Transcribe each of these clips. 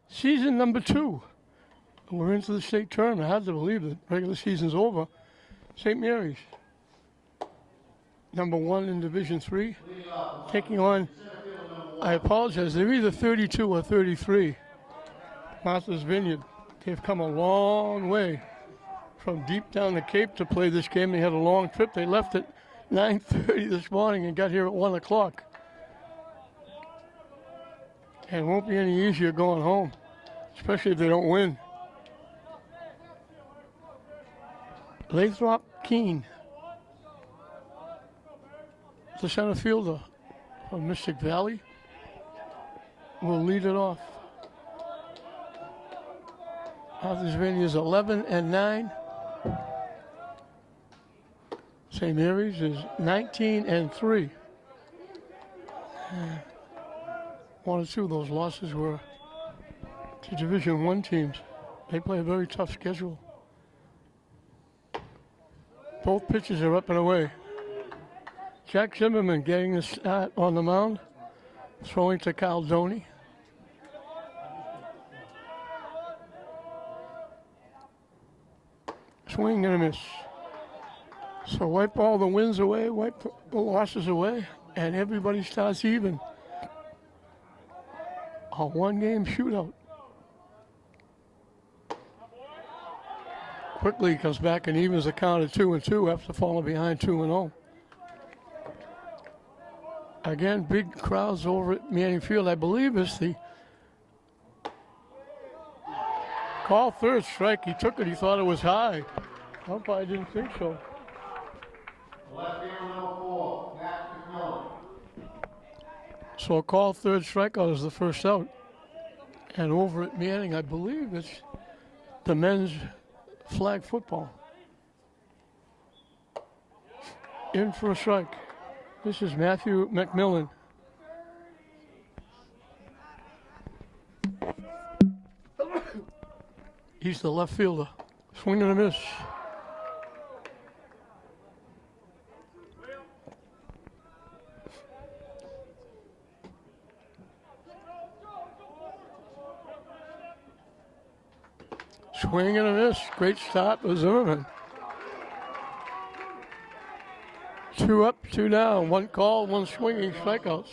Season number 2. We're into the state tournament. I had to believe the regular season's over. St. Mary's, number 1 in Division 3, taking on, I apologize, they're either 32 or 33. Martha's Vineyard. They've come a long way from deep down the Cape to play this game. They had a long trip. They left at 9:30 this morning and got here at 1 o'clock. And it won't be any easier going home, especially if they don't win. Lathrop Keene, the center fielder from Mystic Valley, will lead it off. Martha's Vineyard is 11-9. St. Mary's is 19-3. One or two of those losses were to Division I teams. They play a very tough schedule. Both pitches are up and away. Jack Zimmerman getting the start on the mound, throwing to Caldoni. Swing and a miss. So wipe all the wins away, wipe the losses away, and everybody starts even. A one-game shootout. Quickly comes back and evens the count at 2-2 after falling behind 2-0. Again, big crowds over at Manning Field. I believe it's the call third strike. He took it. He thought it was high. Umpire didn't think so. So a call third strikeout is the first out. And over at Manning, I believe it's the men's flag football. In for a strike. This is Matthew McMillan. He's the left fielder. Swing and a miss. Swing and a miss. Great start by Zimmerman. 2 up, 2 down. 1 call, 1 swinging, strikeouts.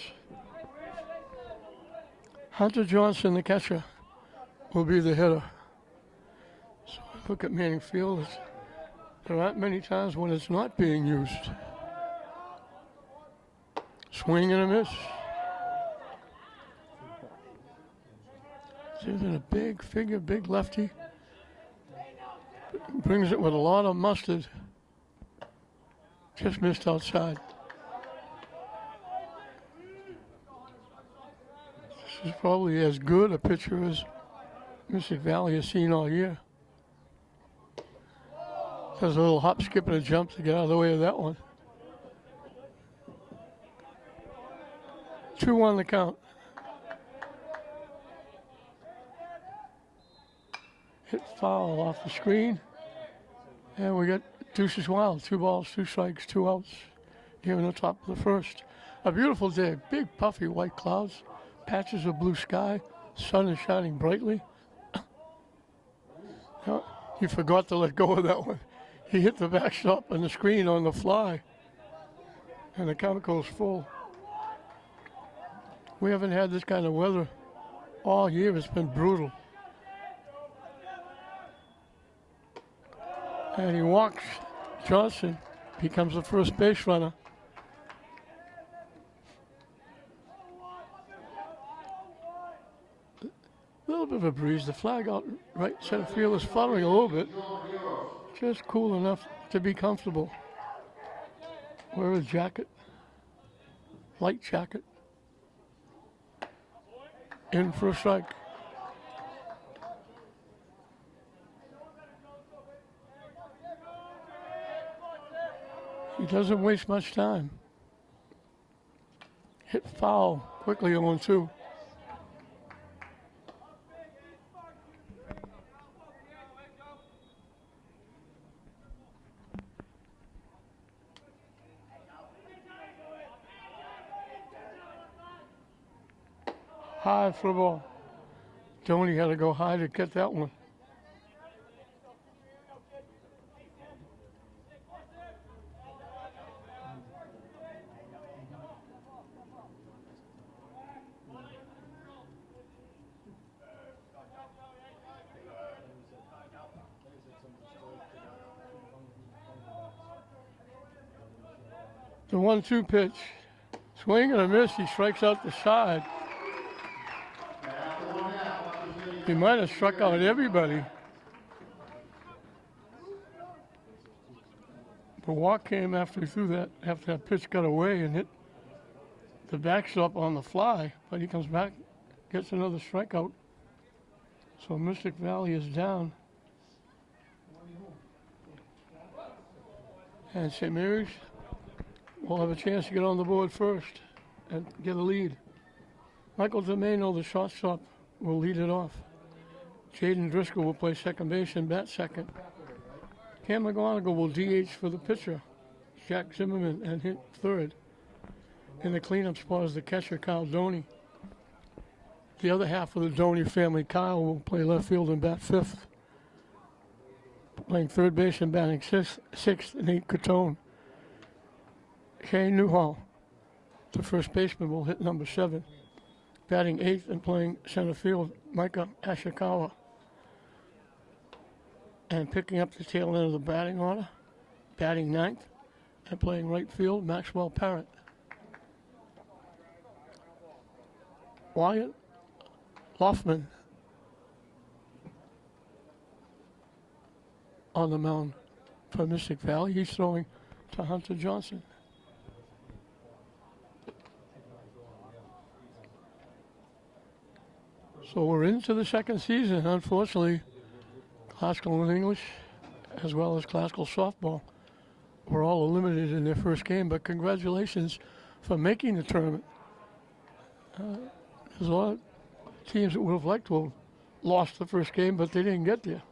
Hunter Johnson, the catcher, will be the hitter. So look at Manning Field. There aren't many times when it's not being used. Swing and a miss. Even a big figure, big lefty. Brings it with a lot of mustard. Just missed outside. This is probably as good a pitcher as Mystic Valley has seen all year. Does a little hop, skip, and a jump to get out of the way of that one. 2 on the count. Hit foul off the screen. And we got deuces wild. 2 balls, 2 strikes, 2 outs here in the top of the first. A beautiful day. Big puffy white clouds. Patches of blue sky. Sun is shining brightly. He forgot to let go of that one. He hit the backstop and the screen on the fly. And the count goes full. We haven't had this kind of weather all year. It's been brutal. And he walks. Johnson becomes the first base runner. A little bit of a breeze. The flag out right center field is fluttering a little bit. Just cool enough to be comfortable. Wear a jacket. Light jacket. In for a strike. He doesn't waste much time. Hit foul quickly 0-2. High for the ball. Tony had to go high to get that one. The 1-2 pitch. Swing and a miss. He strikes out the side. He might have struck out everybody. The walk came after he threw that, after that pitch got away and hit the backstop on the fly, but he comes back, gets another strikeout. So Mystic Valley is down. And St. Mary's will have a chance to get on the board first and get a lead. Michael Domeno, the shortstop, will lead it off. Jaden Driscoll will play second base and bat second. Cam McGonigal will DH for the pitcher, Jack Zimmerman, and hit third. In the cleanup spot is the catcher, Kyle Doney. The other half of the Doney family, Kyle, will play left field and bat fifth. Playing third base and batting sixth, Nate Catone. Shane Newhall, the first baseman, will hit number 7. Batting eighth and playing center field, Micah Ashikawa. And picking up the tail end of the batting order, batting ninth and playing right field, Maxwell Parrott. Wyatt Loffman on the mound for Mystic Valley. He's throwing to Hunter Johnson. So we're into the second season. Unfortunately, classical and English, as well as classical softball, were all eliminated in their first game. But congratulations for making the tournament. There's a lot of teams that would have liked to have lost the first game, but they didn't get there.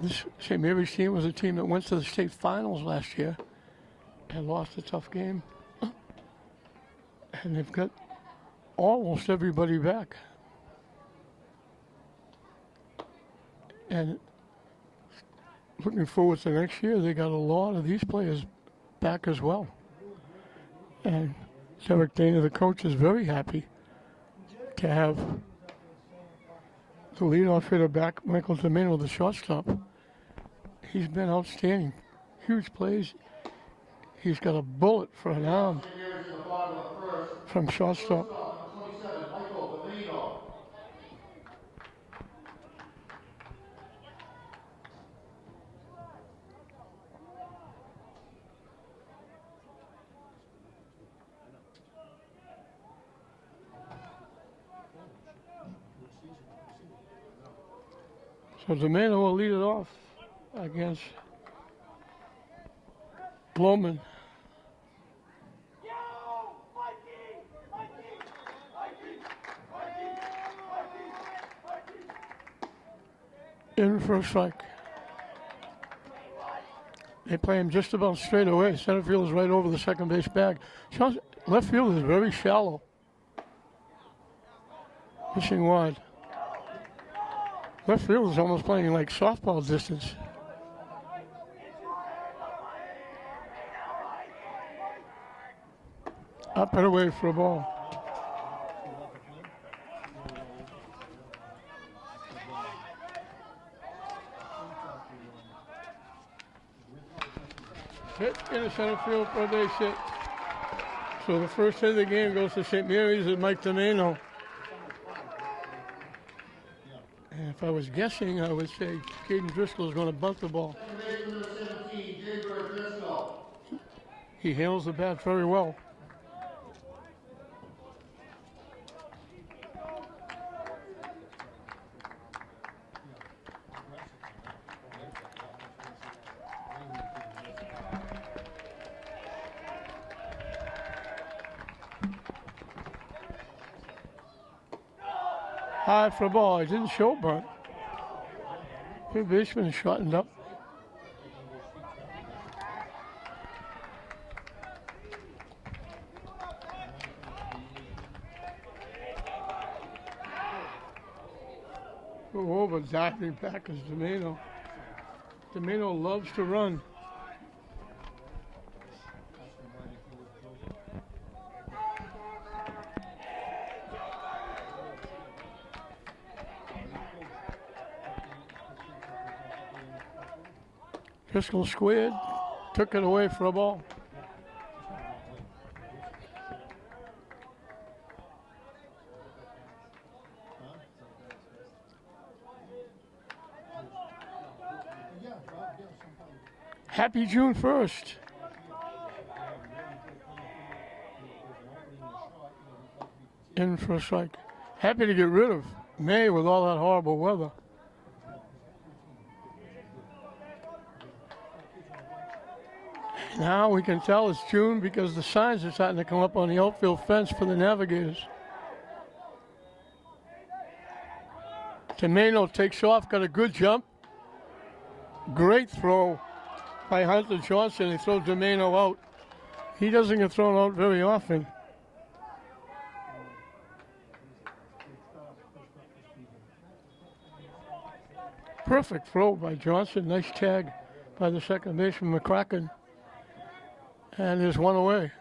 This St. Mary's team was a team that went to the state finals last year and lost a tough game. And they've got almost everybody back. And looking forward to next year, they got a lot of these players back as well. And Derek Dana, the coach, is very happy to have the leadoff hitter back, Michael Domeno, the shortstop. He's been outstanding. Huge plays. He's got a bullet for an arm from shortstop. So Domeno will lead it off against Blowman. In for a strike. They play him just about straight away. Center field is right over the second base bag. Left field is very shallow. Pushing wide. Left field is almost playing like softball distance. Up and away for a ball. Hit in the center field for a base hit. So the first hit of the game goes to St. Mary's and Mike Domeno. And if I was guessing, I would say Caden Driscoll is going to bunt the ball. He handles the bat very well. High for a ball. He didn't show bunt. Third baseman is shortened up. Go over, diving back is Domeno. Domeno loves to run. Driscoll squared, took it away for a ball. Happy June 1st. In for a strike. Happy to get rid of May with all that horrible weather. Now we can tell it's June because the signs are starting to come up on the outfield fence for the Navigators. Domeno takes off, got a good jump. Great throw by Hunter Johnson. He throws Domeno out. He doesn't get thrown out very often. Perfect throw by Johnson. Nice tag by the second baseman, McCracken. And there's one away.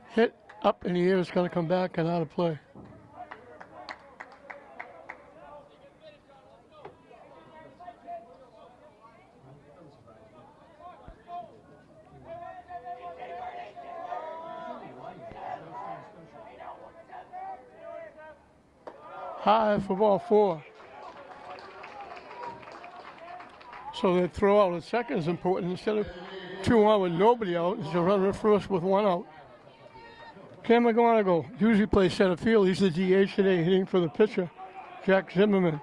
Hit up in the air. It's going to come back and out of play. High for ball 4. So that throw out at second is important. Instead of 2 on with nobody out, it's a runner at first with 1 out. Cam McGonigal usually plays center field. He's the DH today, hitting for the pitcher, Jack Zimmerman.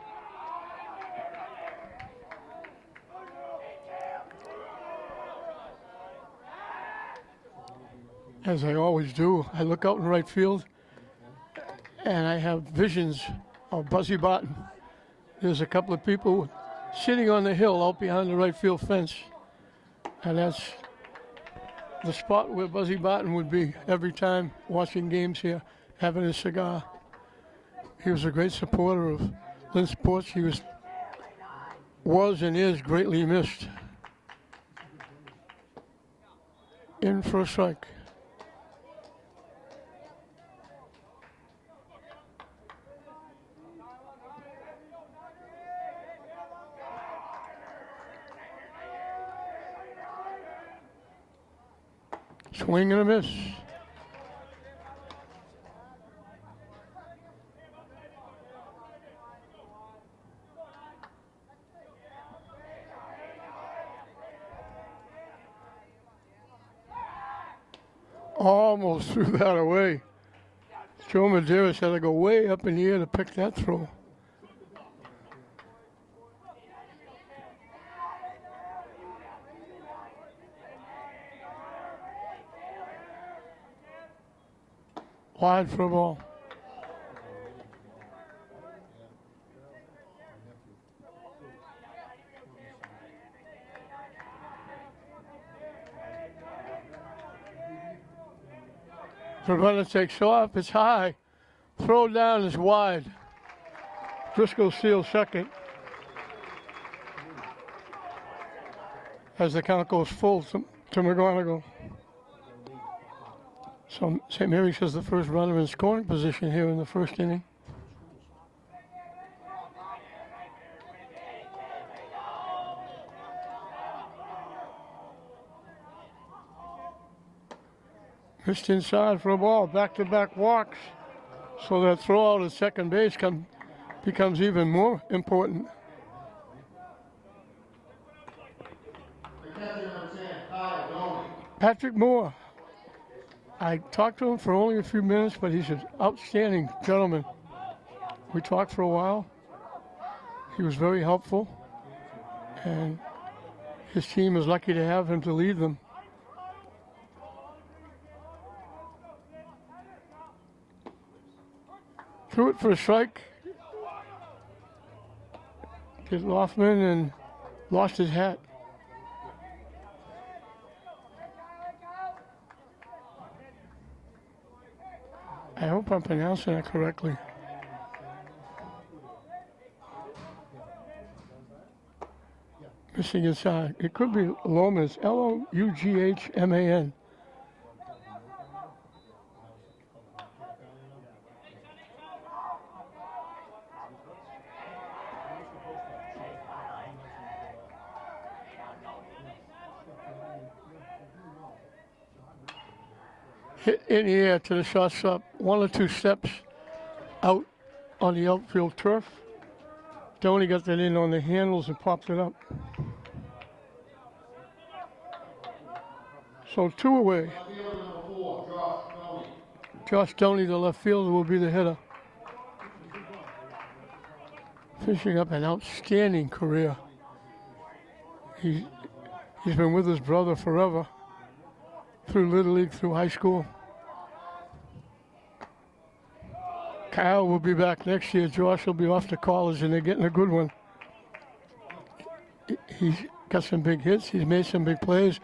As I always do, I look out in right field, and I have visions of Buzzy Barton. There's a couple of people sitting on the hill out behind the right field fence, and that's the spot where Buzzy Barton would be every time watching games here, having a cigar. He was a great supporter of Lynn Sports. He was and is greatly missed. In for a strike. Swing and a miss. Almost threw that away. Joe Medeiros had to go way up in the air to pick that throw. Wide for a ball. The runner takes off. It's high. Throw down is wide. Driscoll steals second. As the count goes full to McGonigal. So St. Mary's has the first runner in scoring position here in the first inning. Missed inside for a ball, back-to-back walks. So that throw out at second base becomes even more important. Patrick Moore. I talked to him for only a few minutes, but he's an outstanding gentleman. We talked for a while. He was very helpful, and his team is lucky to have him to lead them. Threw it for a strike. Hit Loftman and lost his hat. I hope I'm pronouncing that correctly. Missing inside. It could be Lomas. Loughman. Hit in the air to the shortstop. 1 or 2 steps out on the outfield turf. Tony got that in on the handles and popped it up. So 2 away. Josh Tony, the left fielder, will be the hitter. Finishing up an outstanding career. He's been with his brother forever. Through Little League, through high school. Kyle will be back next year. Josh will be off to college, and they're getting a good one. He's got some big hits. He's made some big plays.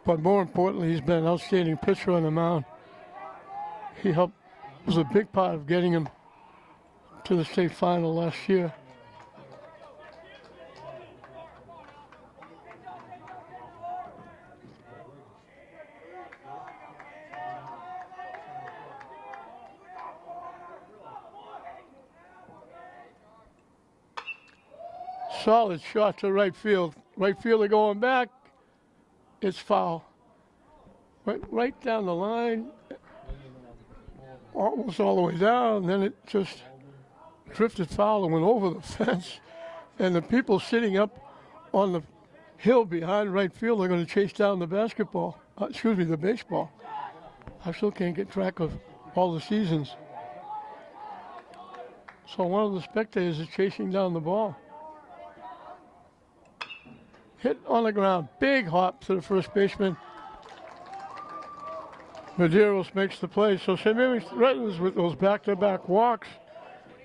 But more importantly, he's been an outstanding pitcher on the mound. He was a big part of getting him to the state final last year. Solid shot to right field. Right fielder going back. It's foul. Right down the line. Almost all the way down. Then it just drifted foul and went over the fence. And the people sitting up on the hill behind right field are going to chase down the the baseball. I still can't get track of all the seasons. So one of the spectators is chasing down the ball. Hit on the ground. Big hop to the first baseman. Medeiros makes the play. So St. Mary's threatens with those back-to-back walks.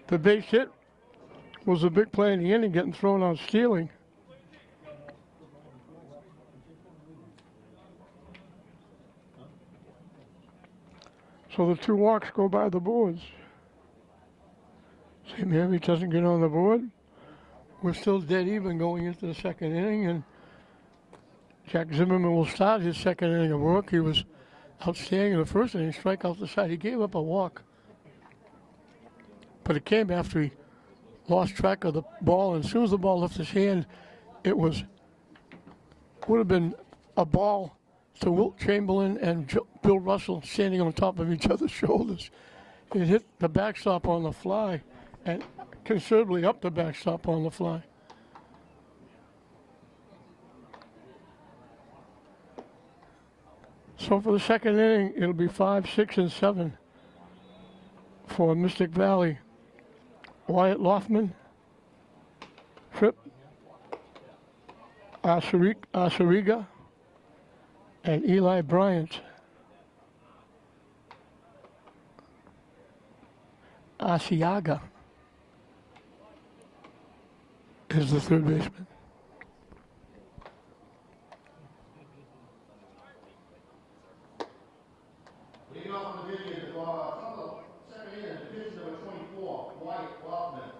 The base hit was a big play in the inning, getting thrown on stealing. So the 2 walks go by the boards. St. Mary doesn't get on the board. We're still dead even going into the second inning, and Jack Zimmerman will start his second inning of work. He was outstanding in the first inning, strike out the side. He gave up a walk, but it came after he lost track of the ball, and as soon as the ball left his hand, it would have been a ball to Wilt Chamberlain and Bill Russell standing on top of each other's shoulders. It hit the backstop on the fly, and considerably up the backstop on the fly. So for the second inning, it'll be 5, 6, and 7 for Mystic Valley. Wyatt Loftman, Tripp, Asariga, and Eli Bryant. Asiaga is the third baseman. Leading off on the Vineyard, second inning, pitch number 24, Wyatt Loftman.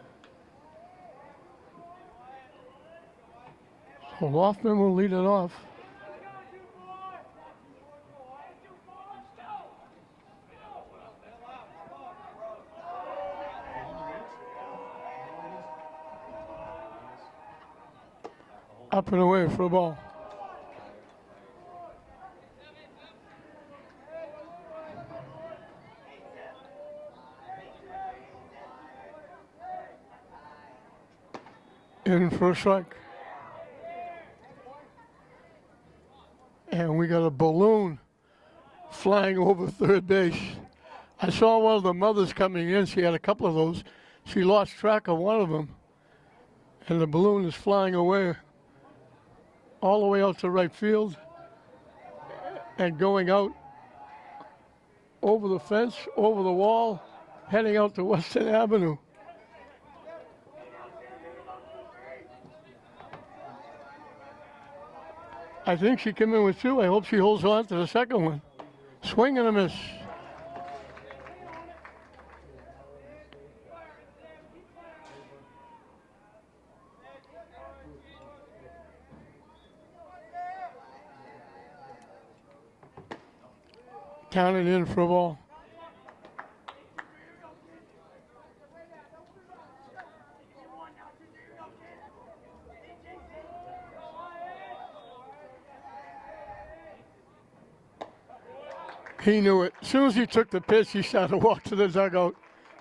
So Loftman will lead it off. Up and away for a ball. In for a strike. And we got a balloon flying over third base. I saw one of the mothers coming in. She had a couple of those. She lost track of one of them. And the balloon is flying away all the way out to right field and going out over the fence, over the wall, heading out to Western Avenue. I think she came in with 2. I hope she holds on to the second one. Swing and a miss. Down and in for a ball. He knew it. As soon as he took the pitch, he started to walk to the dugout.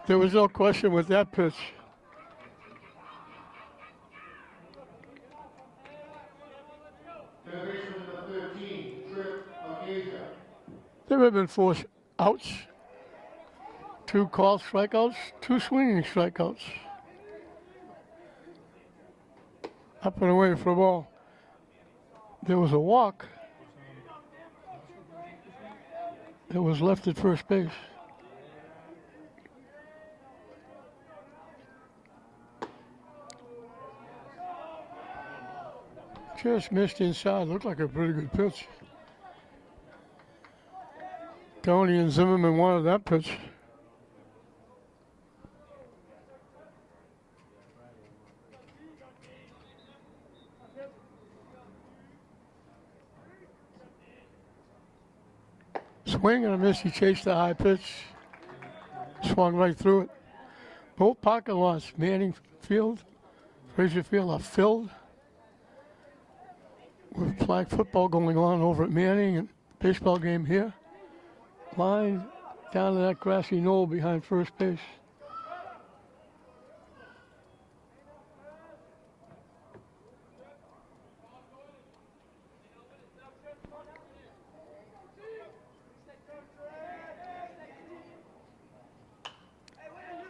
There was no question with that pitch. Third baseman number 13, Trip Acacia. There have been 4 outs, 2 called strikeouts, 2 swinging strikeouts. Up and away for a ball. There was a walk. It was left at first base. Just missed inside. Looked like a pretty good pitch. Tony and Zimmerman wanted that pitch. Swing and a miss. He chased the high pitch. Swung right through it. Both parking lots, Manning Field, Frazier Field, are filled with flag football going on over at Manning and baseball game here. Line down to that grassy knoll behind first base.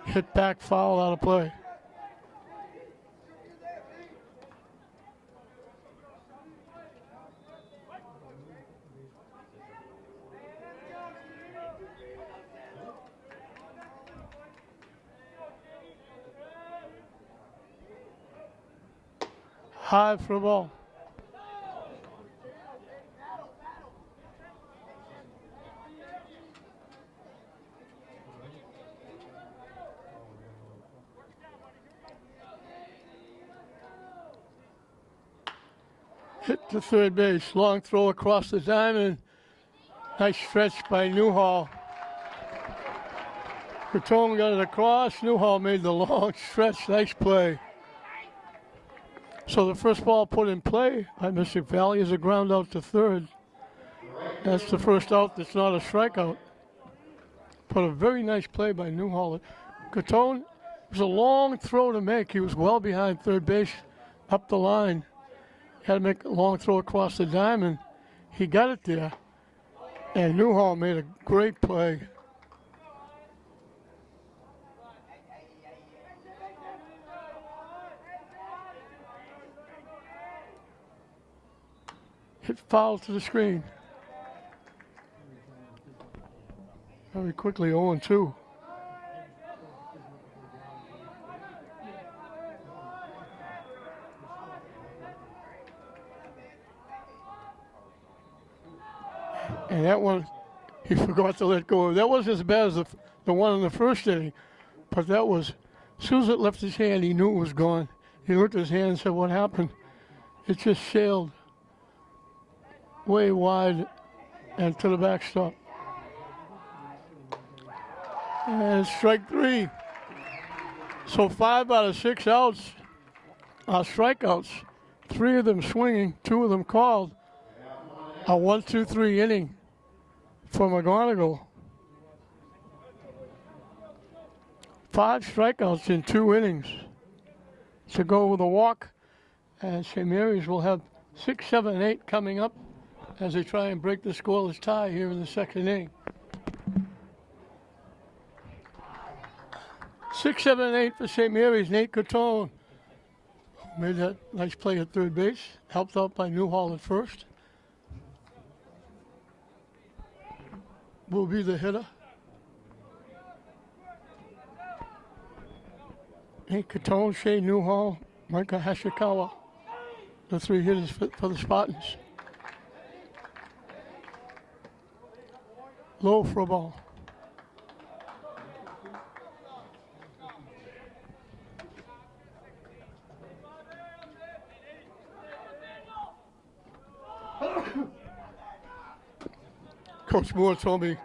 Hit back, foul, out of play. High for the ball. Hit to third base. Long throw across the diamond. Nice stretch by Newhall. Catone got it across. Newhall made the long stretch. Nice play. So the first ball put in play by Mr. Valley is a ground out to third. That's the first out that's not a strikeout. But a very nice play by Newhall. Catone, it was a long throw to make. He was well behind third base, up the line. Had to make a long throw across the diamond. He got it there. And Newhall made a great play. Hit foul to the screen. Very quickly 0-2. And that one, he forgot to let go. That wasn't as bad as the one in the first inning, but that was, as soon as it left his hand, he knew it was gone. He looked at his hand and said, what happened? It just sailed way wide and to the backstop. And strike 3. So 5 out of 6 outs are strikeouts. 3 of them swinging, 2 of them called. A 1-2-3 inning for McGonigal. 5 strikeouts in 2 innings to go with a walk. And St. Mary's will have 6, 7, 8 coming up as they try and break the scoreless tie here in the second inning. 6, 7, 8 for St. Mary's. Nate Catone made that nice play at third base, helped out by Newhall at first. Will be the hitter. Nate Catone, Shane Newhall, Micah Hashikawa, the 3 hitters for the Spartans. Low for a ball. Coach Moore told me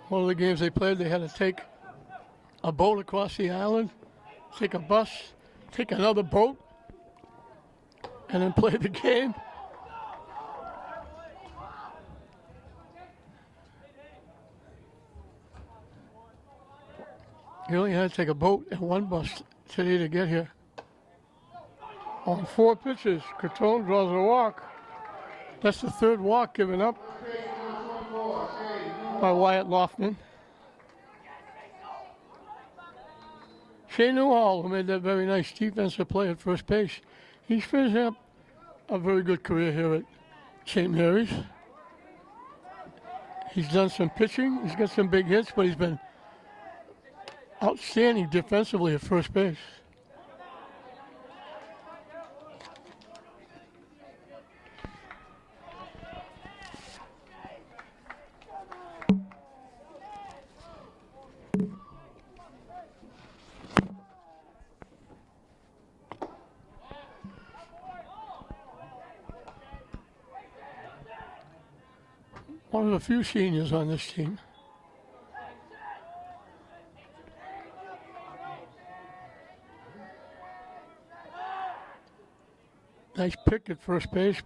One of the games they played, they had to take a boat across the island, take a bus, take another boat, and then play the game. You only had to take a boat and one bus today to get here. On 4 pitches, Catone draws a walk. That's the 3rd walk given up by Wyatt Lofton. Shane Newhall, who made that very nice defensive play at first base, he's finishing up a very good career here at St. Mary's. He's done some pitching, he's got some big hits, but he's been outstanding defensively at first base. One of the few seniors on this team. Nice pick at first base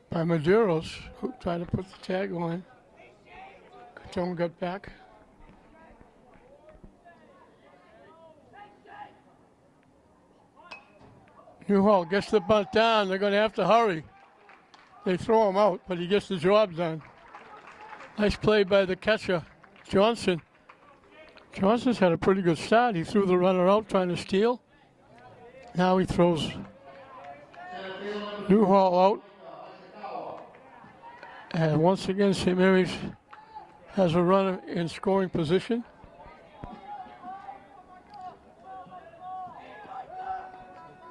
by Medeiros, who tried to put the tag on. Catone got back. Newhall gets the bunt down. They're going to have to hurry. They throw him out, but he gets the job done. Nice play by the catcher, Johnson. Johnson's had a pretty good start. He threw the runner out trying to steal. Now he throws Newhall out. And once again, St. Mary's has a runner in scoring position.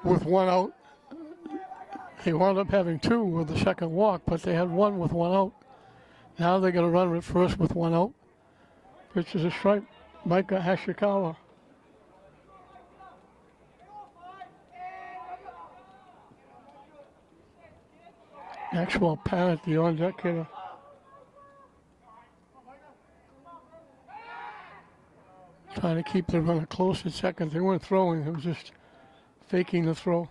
With 1 out. They wound up having 2 with the second walk, but they had 1 with 1 out. Now they got a runner at first with 1 out. Pitch is a strike. Micah Hashikawa. Maxwell Parent, the on-deck hitter. Trying to keep the runner close at second. They weren't throwing, it was just faking the throw.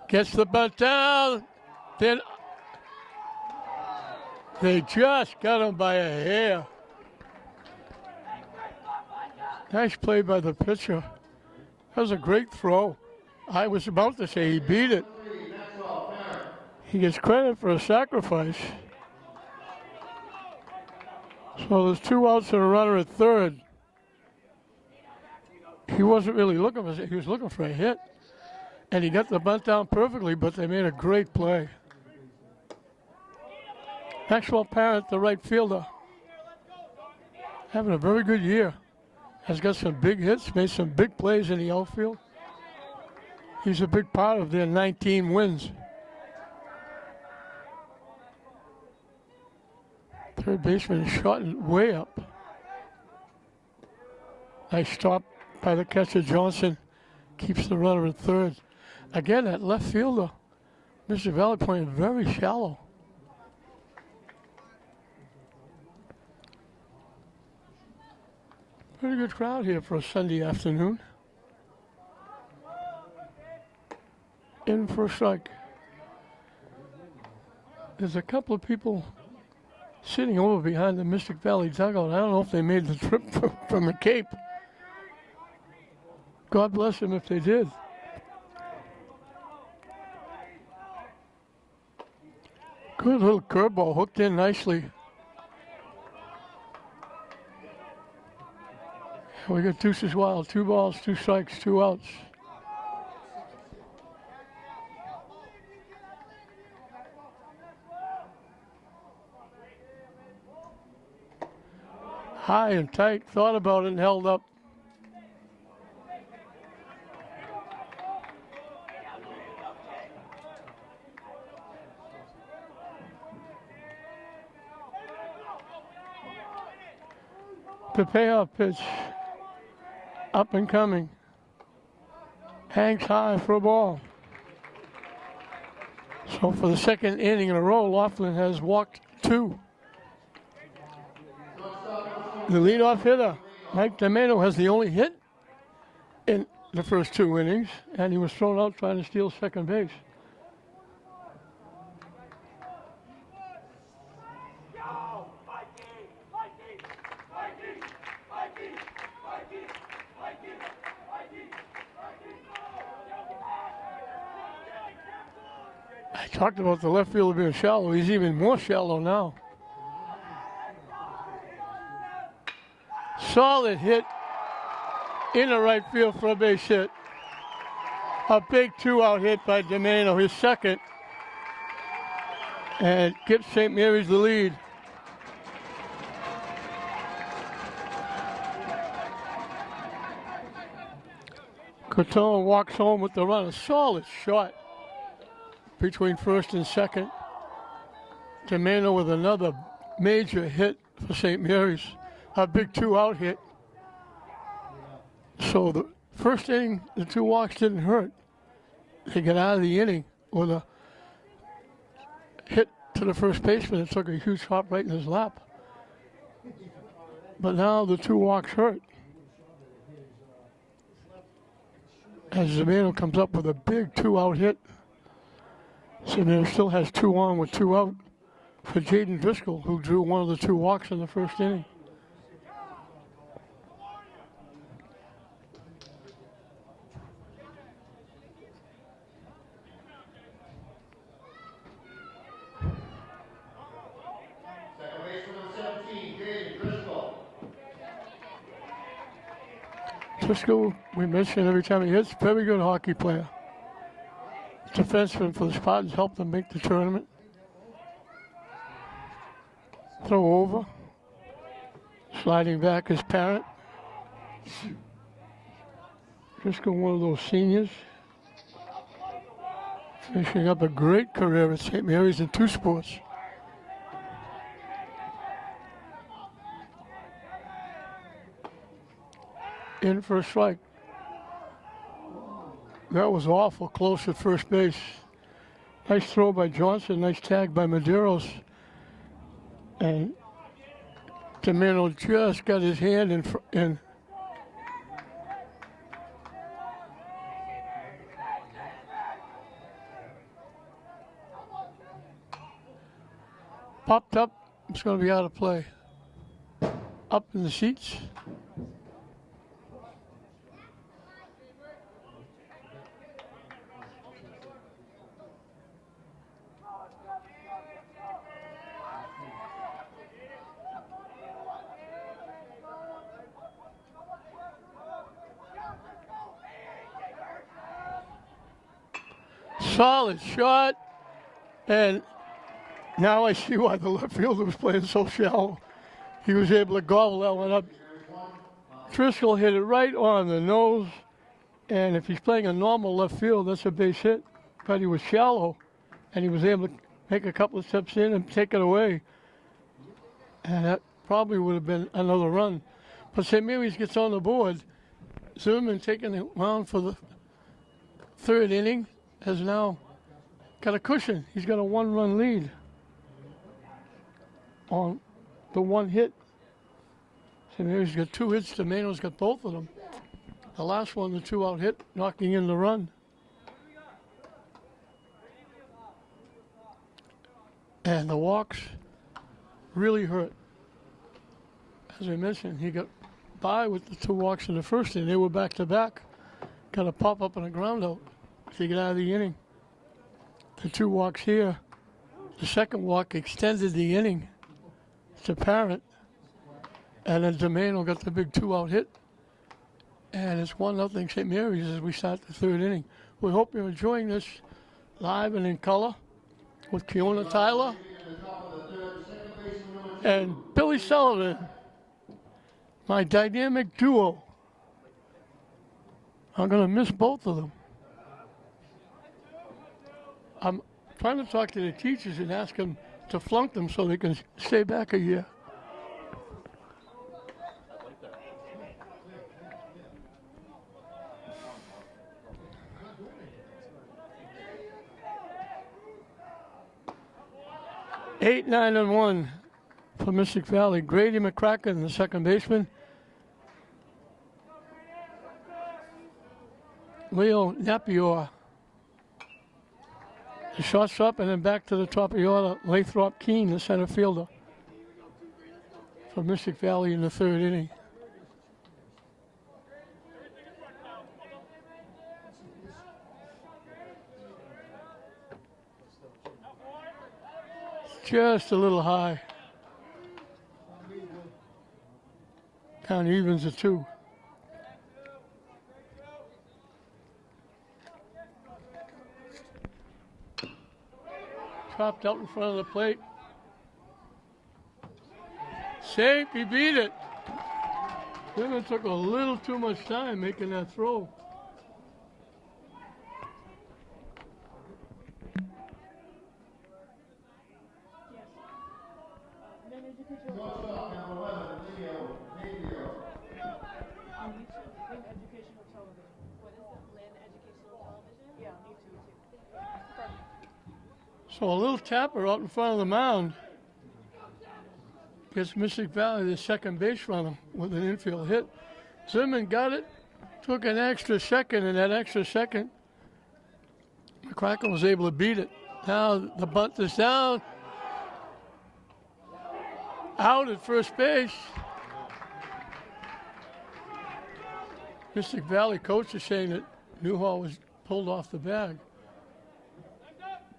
Gets the bunt down. Then they just got him by a hair. Nice play by the pitcher. That was a great throw. I was about to say he beat it. He gets credit for a sacrifice. So there's 2 outs and a runner at third. He wasn't really looking for it. He was looking for a hit. And he got the bunt down perfectly, but they made a great play. Maxwell Parent, the right fielder, having a very good year. Has got some big hits, made some big plays in the outfield. He's a big part of their 19 wins. Third baseman is shot way up. Nice stop by the catcher, Johnson. Keeps the runner at third. Again, that left fielder, Mr. Valley Point, very shallow. Pretty good crowd here for a Sunday afternoon. In for a strike. There's a couple of people sitting over behind the Mystic Valley dugout. I don't know if they made the trip from the Cape. God bless them if they did. Good little curveball, hooked in nicely. We got Deuces Wild, 2 balls, 2 strikes, 2 outs. High and tight, thought about it and held up. The payoff pitch, up and coming. hangs high for a ball. So for the second inning in a row, Laughlin has walked 2. The leadoff hitter, Mike Domeno, has the only hit in the first 2 innings, and he was thrown out trying to steal second base. I talked about the left fielder being shallow. He's even more shallow now. Solid hit in the right field for a base hit. A big 2-out hit by Domeno, his second. And gives St. Mary's the lead. Cotone walks home with the run. A solid shot between first and second. Domeno with another major hit for St. Mary's. A big 2-out hit. So the first inning, the 2 walks didn't hurt. They got out of the inning with a hit to the first baseman that took a huge hop right in his lap. But now the 2 walks hurt. As Domeno comes up with a big 2-out hit. Domeno still has 2 on with 2 out for Jaden Driscoll, who drew one of the 2 walks in the first inning. Driscoll, we mention every time he hits, very good hockey player. Defenseman for the Spartans, helped them make the tournament. Throw over. Sliding back his parent. Driscoll, one of those seniors. Finishing up a great career at St. Mary's in 2 sports. In for a strike. That was awful close at first base. Nice throw by Johnson, nice tag by Medeiros. And Domeno just got his hand in. Popped up, it's going to be out of play. Up in the seats. Solid shot, and now I see why the left fielder was playing so shallow. He was able to gobble that one up. Driscoll hit it right on the nose, and if he's playing a normal left field, that's a base hit. But he was shallow, and he was able to make a couple of steps in and take it away. And that probably would have been another run. But St. Mary's gets on the board. Zimmerman taking the mound for the 3rd inning. Has now got a cushion. He's got a 1-run lead on the 1 hit. St. Mary's got 2 hits. Domeno's got both of them. The last one, the 2-out hit, knocking in the run. And the walks really hurt. As I mentioned, he got by with the 2 walks in the first inning. They were back-to-back. Got a pop-up and a ground-out to get out of the inning. The 2 walks here. The second walk extended the inning to Parent. And then Domeno got the big 2-out hit. And it's 1-0 St. Mary's as we start the 3rd inning. We hope you're enjoying this live and in color with Keona Tyler and Billy Sullivan, my dynamic duo. I'm going to miss both of them. I'm trying to talk to the teachers and ask them to flunk them so they can stay back a year. 8, 9, and 1 for Mystic Valley. Grady McCracken, the second baseman. Leo Napior, the shortstop, and then back to the top of the order, Lathrop Keene, the center fielder for Mystic Valley in the third inning. Just a little high. Down evens at 2. Chopped out in front of the plate. Safe, he beat it. Then took a little too much time making that throw. So a little tapper out in front of the mound gets Mystic Valley the second base runner with an infield hit. Zimmerman got it, took an extra second, and that extra second, McCracken was able to beat it. Now the bunt is down, out at first base. Mystic Valley coach is saying that Newhall was pulled off the bag,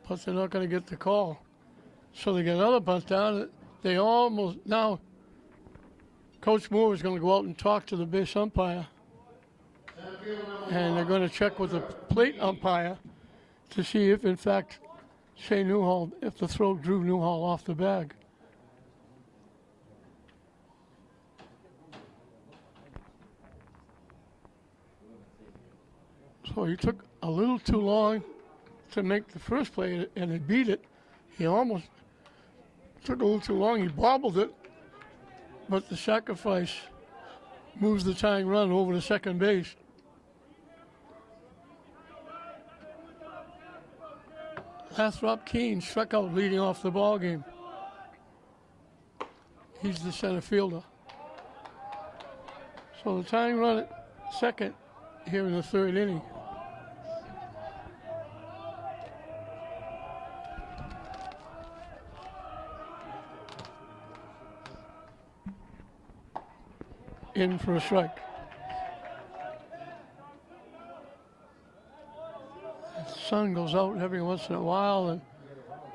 but they're not going to get the call. So they get another bunt down. They almost, now Coach Moore is going to go out and talk to the base umpire, and they're going to check with the plate umpire to see if in fact Shane Newhall, if the throw drew Newhall off the bag. So he took a little too long to make the first play, and he beat it. He almost took a little too long. He bobbled it, but the sacrifice moves the tying run over to second base. Lathrop Keene struck out leading off the ball game. He's the center fielder. So the tying run at second here in the third inning. In for a strike. The sun goes out every once in a while and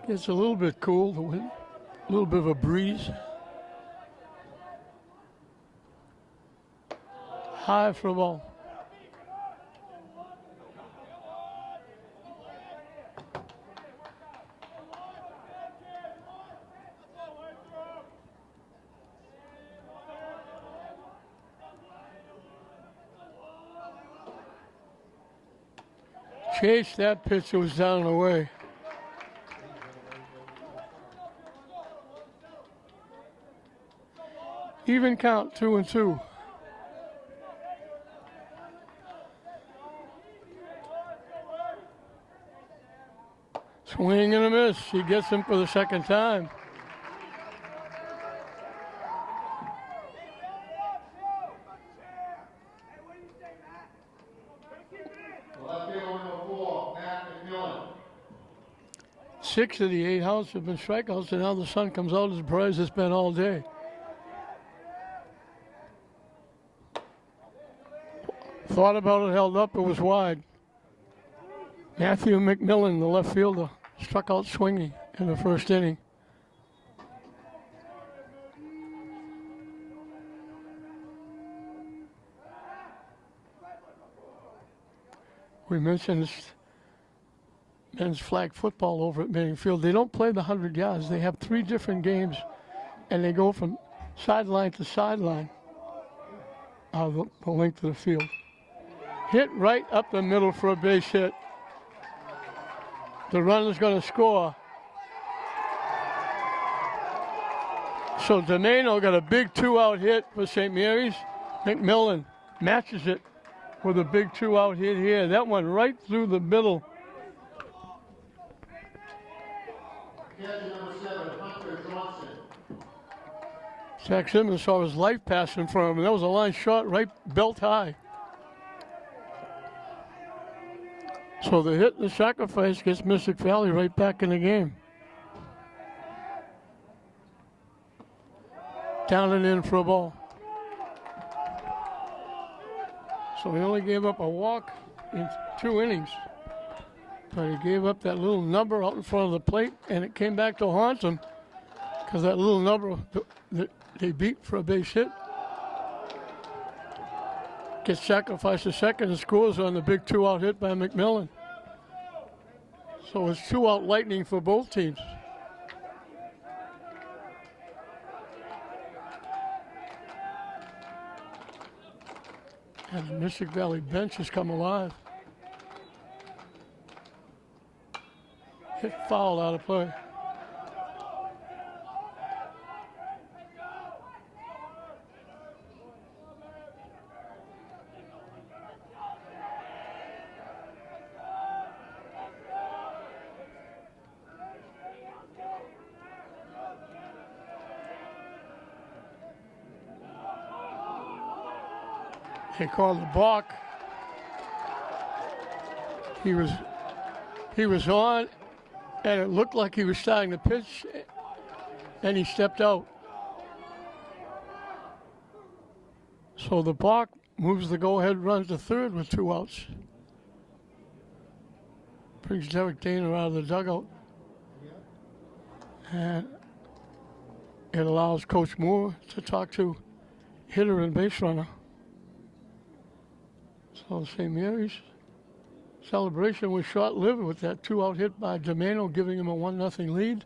gets a little bit cool, the wind, a little bit of a breeze. High for a ball. Chase that pitch, it was down and away. Even count, 2-2. Swing and a miss. He gets him for the second time. Six of the 8 outs have been strikeouts, and now the sun comes out as bright as it's been all day. Thought about it, held up, it was wide. Matthew McMillan, the left fielder, struck out swinging in the first inning. We mentioned this men's flag football over at Manning Field. They don't play the 100 yards. They have 3 different games, and they go from sideline to sideline, the length of the field. Hit right up the middle for a base hit. The runner's going to score. So Domeno got a big 2-out hit for St. Mary's. McMillan matches it with a big 2-out hit here. That went right through the middle. Catcher number 7, Hunter Zach Simmons saw his life pass in front of him. That was a line shot right belt high. So the hit and the sacrifice gets Mystic Valley right back in the game. Down and in for a ball. So he only gave up a walk in 2 innings. But he gave up that little number out in front of the plate, and it came back to haunt him because that little number that they beat for a base hit gets sacrificed a second and scores on the big 2-out hit by McMillan. So it's 2-out lightning for both teams. And the Mystic Valley bench has come alive. Hit foul out of play. They called the balk. He was on, and it looked like he was starting to pitch, and he stepped out. So the balk moves the go-ahead run to third with 2 outs. Brings Derek Dana out of the dugout. And it allows Coach Moore to talk to hitter and base runner. So St. Mary's celebration was short-lived with that 2-out hit by Domeno, giving him a 1-0 lead.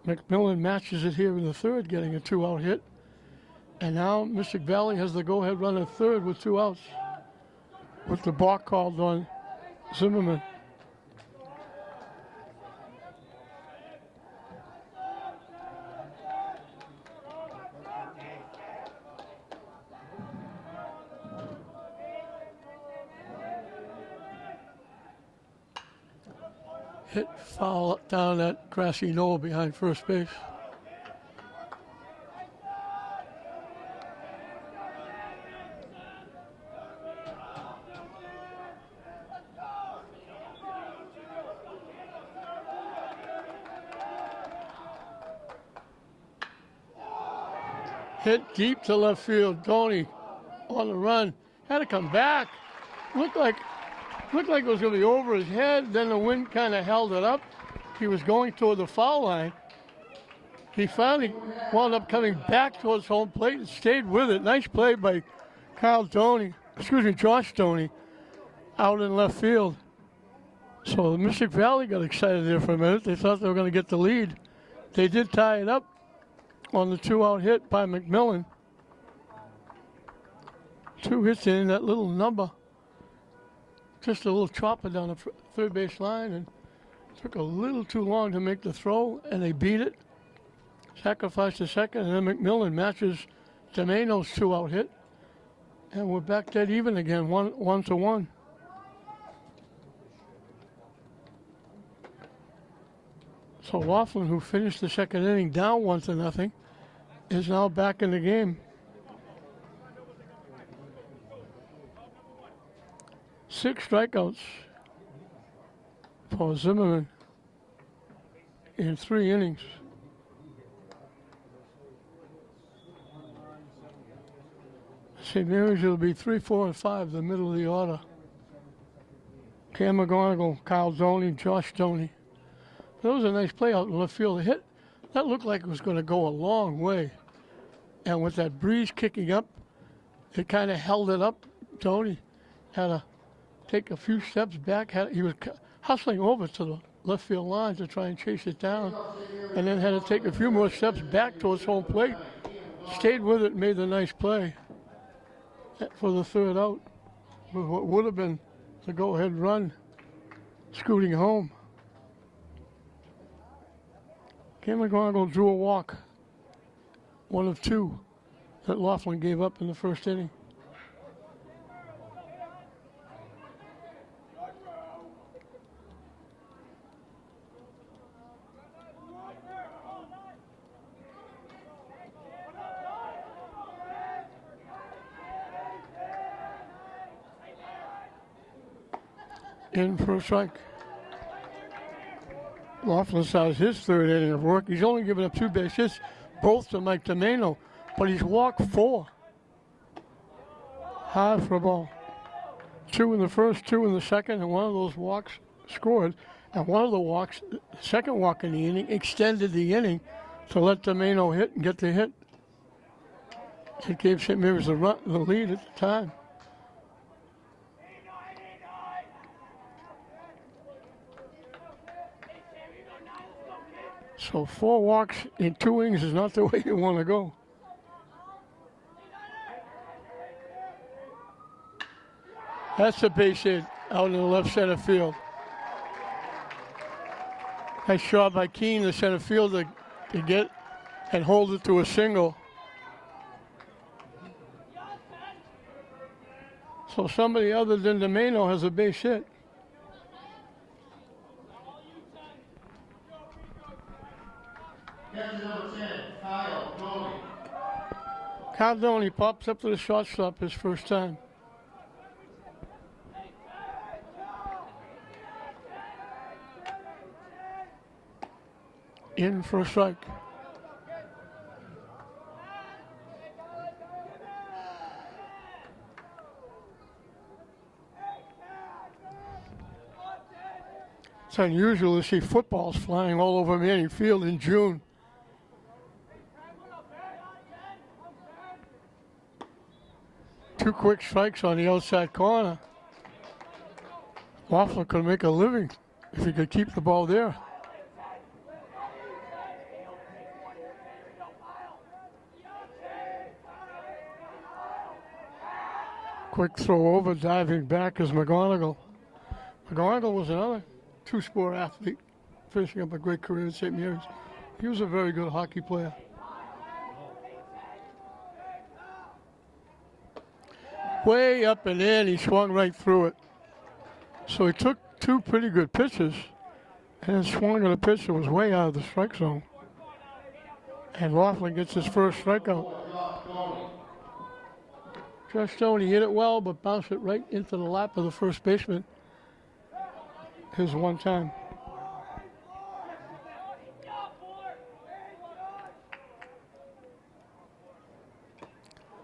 McMillan matches it here in the third, getting a 2-out hit. And now Mystic Valley has the go-ahead run at third with 2 outs, with the balk called on Zimmerman. Hit foul down that grassy knoll behind first base. Hit deep to left field. Tony on the run. Had to come back. Looked like it was going to be over his head. Then the wind kind of held it up. He was going toward the foul line. He finally wound up coming back towards home plate and stayed with it. Nice play by Josh Tony, out in left field. So the Mystic Valley got excited there for a minute. They thought they were going to get the lead. They did tie it up on the 2-out hit by McMillan. 2 hits in that little number. Just a little chopper down the third base line, and took a little too long to make the throw, and they beat it. Sacrificed a second, and then McMillan matches Domeno's 2-out hit. And we're back dead even again, 1-1. So Laughlin, who finished the second inning down 1-0, is now back in the game. 6 strikeouts for Zimmerman in 3 innings. St. Mary's will be 3, 4, and 5, the middle of the order. Cam McGonigal, Kyle Zoney, Josh Zoney. That was a nice play out in left field. The hit, that looked like it was going to go a long way. And with that breeze kicking up, it kind of held it up. Zoney had to take a few steps back. He was hustling over to the left field line to try and chase it down. And then had to take a few more steps back towards home plate. Stayed with it, made the nice play for the 3rd out, with what would have been the go-ahead run, scooting home. Cam McGonigal drew a walk, 1 of 2 that Laughlin gave up in the first inning. in for a strike. Laughlin starts his third inning of work. He's only given up 2 base hits, both to Mike Domeno, but he's walked 4. Hard for a ball. 2 in the first, 2 in the second, and one of those walks scored. And one of the walks, the second walk in the inning, extended the inning to let Domeno hit and get the hit. It gave St. Mary's the lead at the time. So 4 walks in 2 innings is not the way you want to go. That's a base hit out in the left center field. Nice shot by Keene, the center fielder, to get and hold it to a single. So somebody other than Domeno has a base hit. Catcher number 10, Kyle Doney. Kyle Doney pops up to the shortstop his first time. In for a strike. It's unusual to see footballs flying all over Manning Field in June. Two quick strikes on the outside corner. Laughlin could make a living if he could keep the ball there. Quick throw over, diving back is McGonigal. McGonigal was another two-sport athlete, finishing up a great career at St. Mary's. He was a very good hockey player. Way up and in, he swung right through it. So he took 2 pretty good pitches and then swung at a pitch that was way out of the strike zone. And Laughlin gets his first strikeout. Josh Stoney hit it well, but bounced it right into the lap of the first baseman. His one time.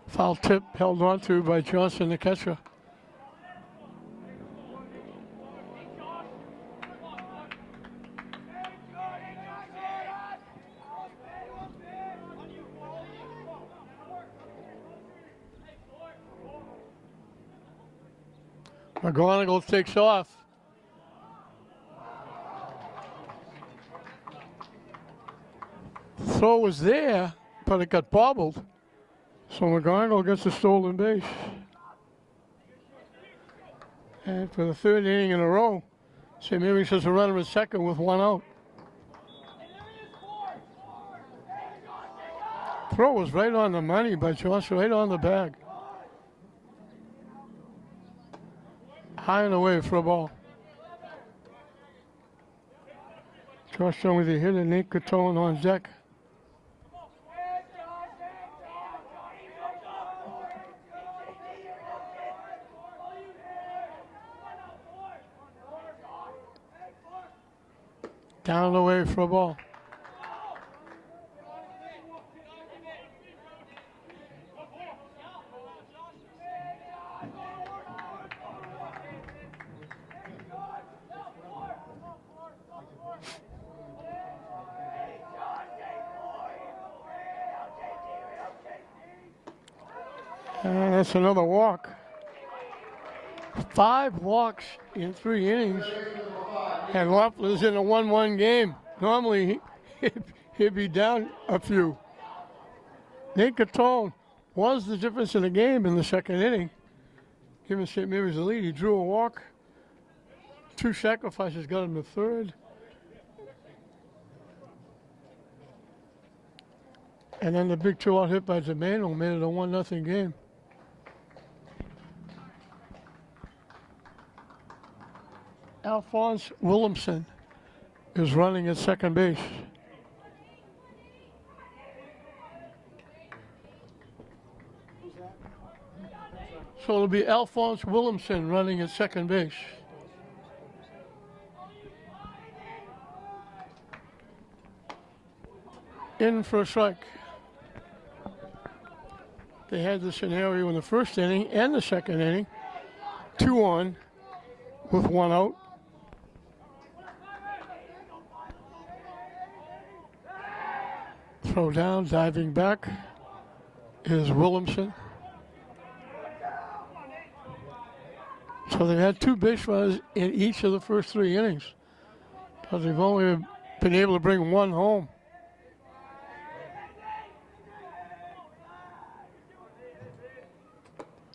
Foul tip held on to by Johnson, the catcher. McGonigal takes off. Throw was there, but it got bobbled. So McGonigal gets a stolen base. And for the 3rd inning in a row, St. Mary's has a runner at second with 1 out. Throw was right on the money by Johnson, right on the bag. High and away for a ball. Josh Stone with a hit and Nate Catone on deck. Down the way for a ball. And that's another walk. 5 walks in 3 innings. And Laughlin's in a 1-1 game. Normally, he'd be down a few. Nate Catone was the difference in the game in the 2nd inning, giving St. Mary's the lead. He drew a walk. 2 sacrifices got him the 3rd. And then the big 2-out hit by Domeno made it a 1-0 game. Alphonse Williamson is running at second base. So it'll be Alphonse Williamson running at second base. In for a strike. They had the scenario in the first inning and the second inning. 2 on with 1 out. Throw down, diving back is Williamson. So they've had 2 base runners in each of the first 3 innings, but they've only been able to bring 1 home.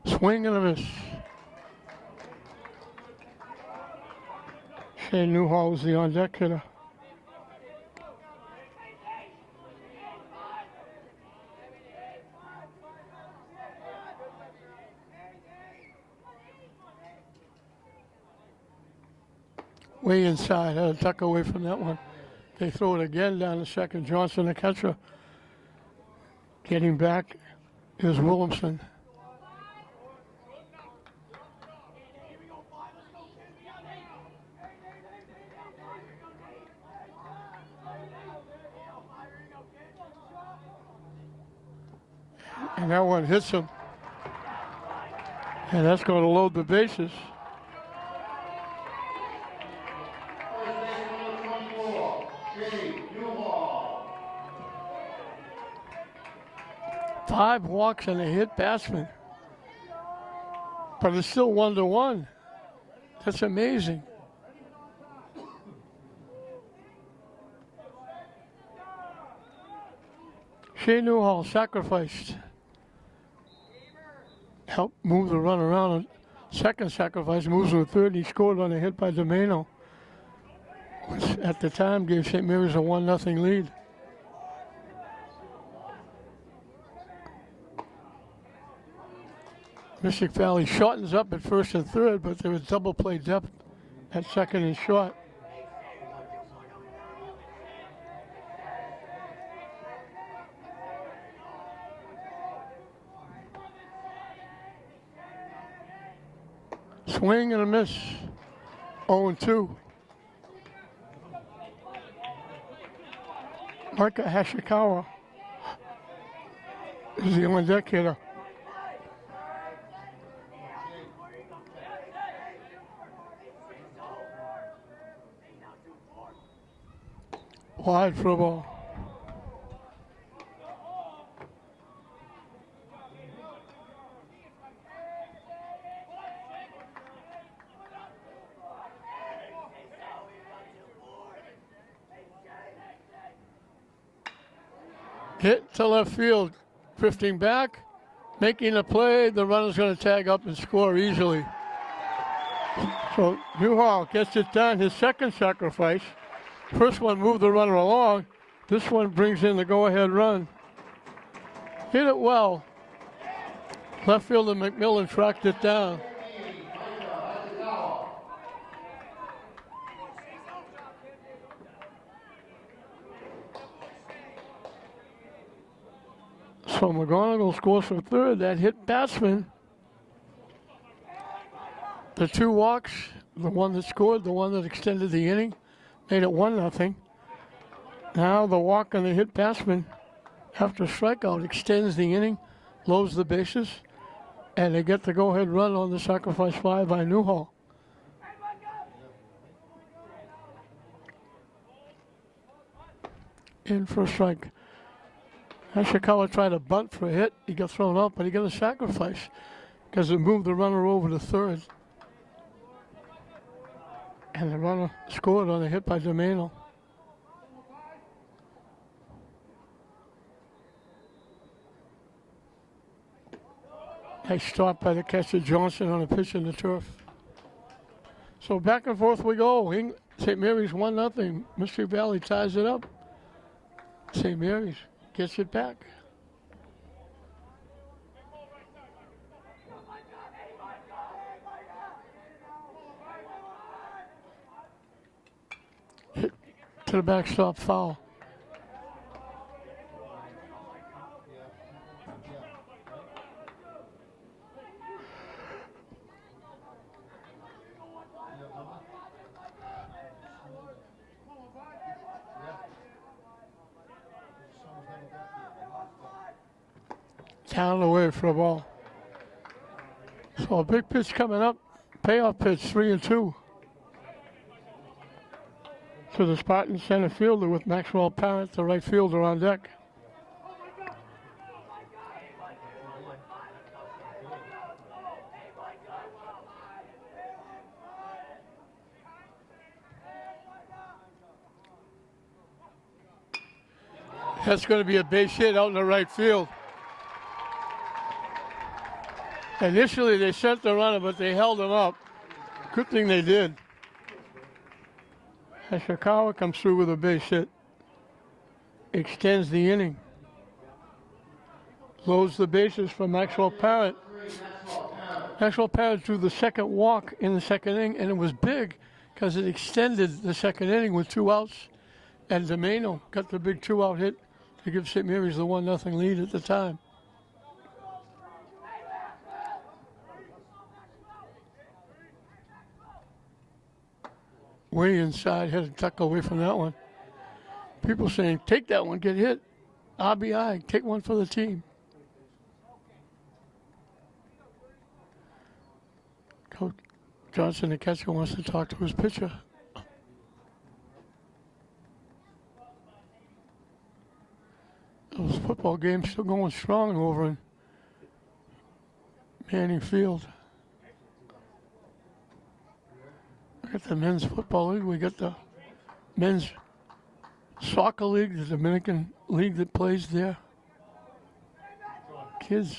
Swing and a miss. Shane Newhall is the on-deck hitter. Way inside, had a duck away from that one. They throw it again down the second. Johnson, the catcher. Getting back is Williamson. And that one hits him. And that's going to load the bases. Five walks and a hit batsman. But it's still 1-1. That's amazing. Shane Newhall sacrificed. Helped move the run around. Second sacrifice moves to third. He scored on a hit by Domeno, which at the time gave St. Mary's a 1-0 lead. Mystic Valley shortens up at first and third, but there was double play depth at second and short. Swing and a miss. 0-2. Micah Hashikawa is the on-deck hitter. Wide for a ball. Hit to left field, drifting back, making a play. The runner's going to tag up and score easily. So Newhall gets it done. His second sacrifice. First one moved the runner along. This one brings in the go-ahead run. Hit it well. Left fielder McMillan tracked it down. So McGonigal scores from third. That hit batsman. The 2 walks, the one that scored, the one that extended the inning, made it 1-0. Now the walk on the hit batsman after strikeout extends the inning, loads the bases, and they get the go-ahead run on the sacrifice fly by Newhall. In for a strike. Ashikawa tried to bunt for a hit. He got thrown out, but he got a sacrifice because it moved the runner over to third. And the runner scored on a hit by Domeno. Nice stop by the catcher Johnson on a pitch in the turf. So back and forth we go. St. Mary's 1-0. Mystic Valley ties it up. St. Mary's gets it back. Hit to the backstop, foul. Down and away for a ball. So a big pitch coming up. Payoff pitch, 3-2. To the Spartan center fielder with Maxwell Parent, the right fielder, on deck. That's going to be a base hit out in the right field. Initially, they sent the runner, but they held him up. Good thing they did. Ashikawa comes through with a base hit. Extends the inning. Loads the bases for Maxwell Parent. Maxwell Parent drew the second walk in the second inning, and it was big because it extended the second inning with 2 outs. And Domeno got the big 2-out hit to give St. Mary's the 1-0 lead at the time. Way inside, had to tuck away from that one. People saying, take that one, get hit. RBI, take one for the team. Coach Johnson, the catcher, wants to talk to his pitcher. Those football games still going strong over in Manning Field. We got the men's football league. We got the men's soccer league, the Dominican league that plays there. Kids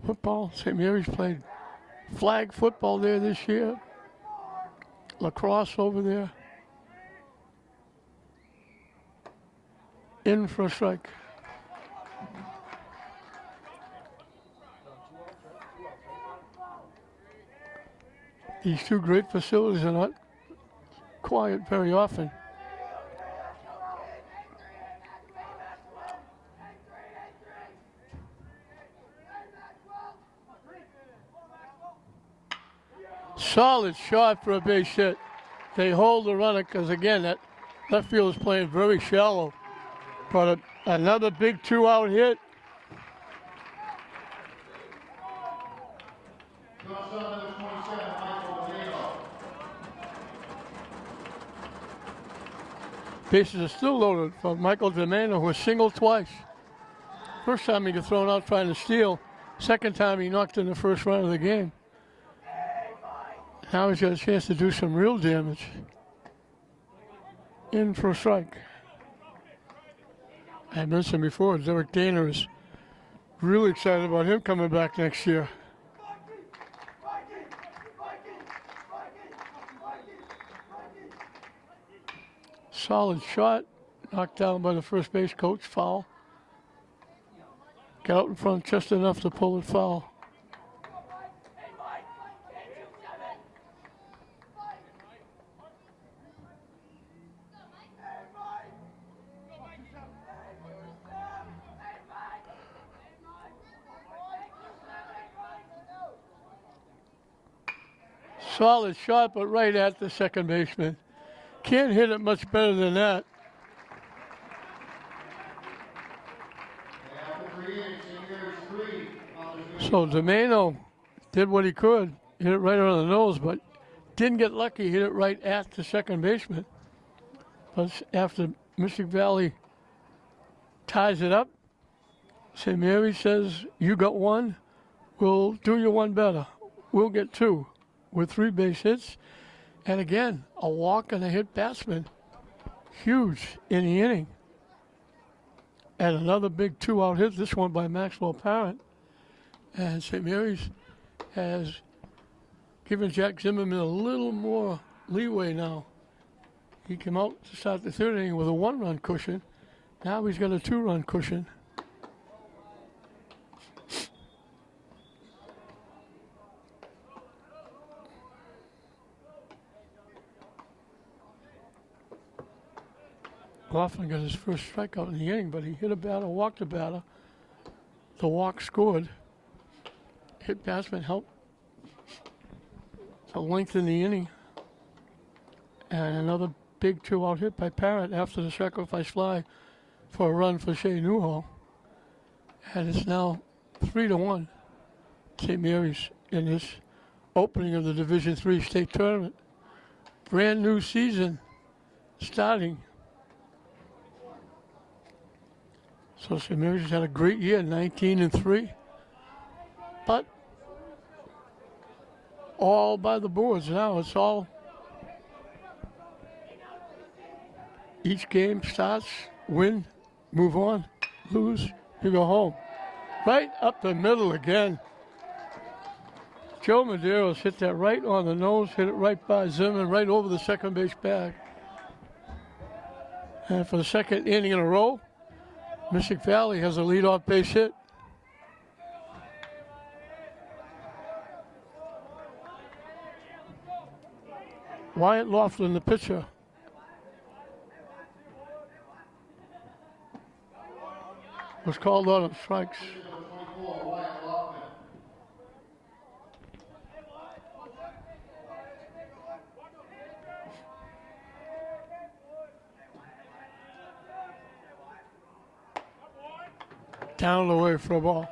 football. St. Mary's played flag football there this year. Lacrosse over there. In for a strike. These two great facilities are not quiet very often. Solid shot for a base hit. They hold the runner because, again, that left field is playing very shallow. But another big 2-out hit. Bases are still loaded for Michael Domeno, who was singled twice. First time he got thrown out trying to steal. Second time he knocked in the first run of the game. Now he's got a chance to do some real damage. In for a strike. I mentioned before, Derek Dana is really excited about him coming back next year. Solid shot, knocked down by the first base coach, foul. Got out in front just enough to pull it foul. Solid shot, but right at the second baseman. Can't hit it much better than that. So Domeno did what he could, hit it right on the nose, but didn't get lucky, hit it right at the second baseman. But after Mystic Valley ties it up, St. Mary says, you got one, we'll do you one better. We'll get two with 3 base hits. And again, a walk and a hit batsman. Huge in the inning. And another big 2-out hit, this one by Maxwell Parent. And St. Mary's has given Jack Zimmerman a little more leeway now. He came out to start the 3rd inning with a 1-run cushion. Now he's got a 2-run cushion. Laughlin got his first strikeout in the inning, but he hit a batter, walked a batter. The walk scored. Hit batsman helped to lengthen the inning. And another big 2-out hit by Parrott after the sacrifice fly for a run for Shea Newhall. And it's now 3-1. St. Mary's in this opening of the Division III state tournament. Brand new season starting. So St. Mary's has had a great year, 19-3. But all by the boards now. It's all, each game starts, win, move on, lose, you go home. Right up the middle again. Joe Medeiros hit that right on the nose, hit it right by Zimmerman, right over the second base bag. And for the second inning in a row, Mystic Valley has a leadoff base hit. Wyatt Laughlin, the pitcher. Was called out on strikes. Down the way for a ball.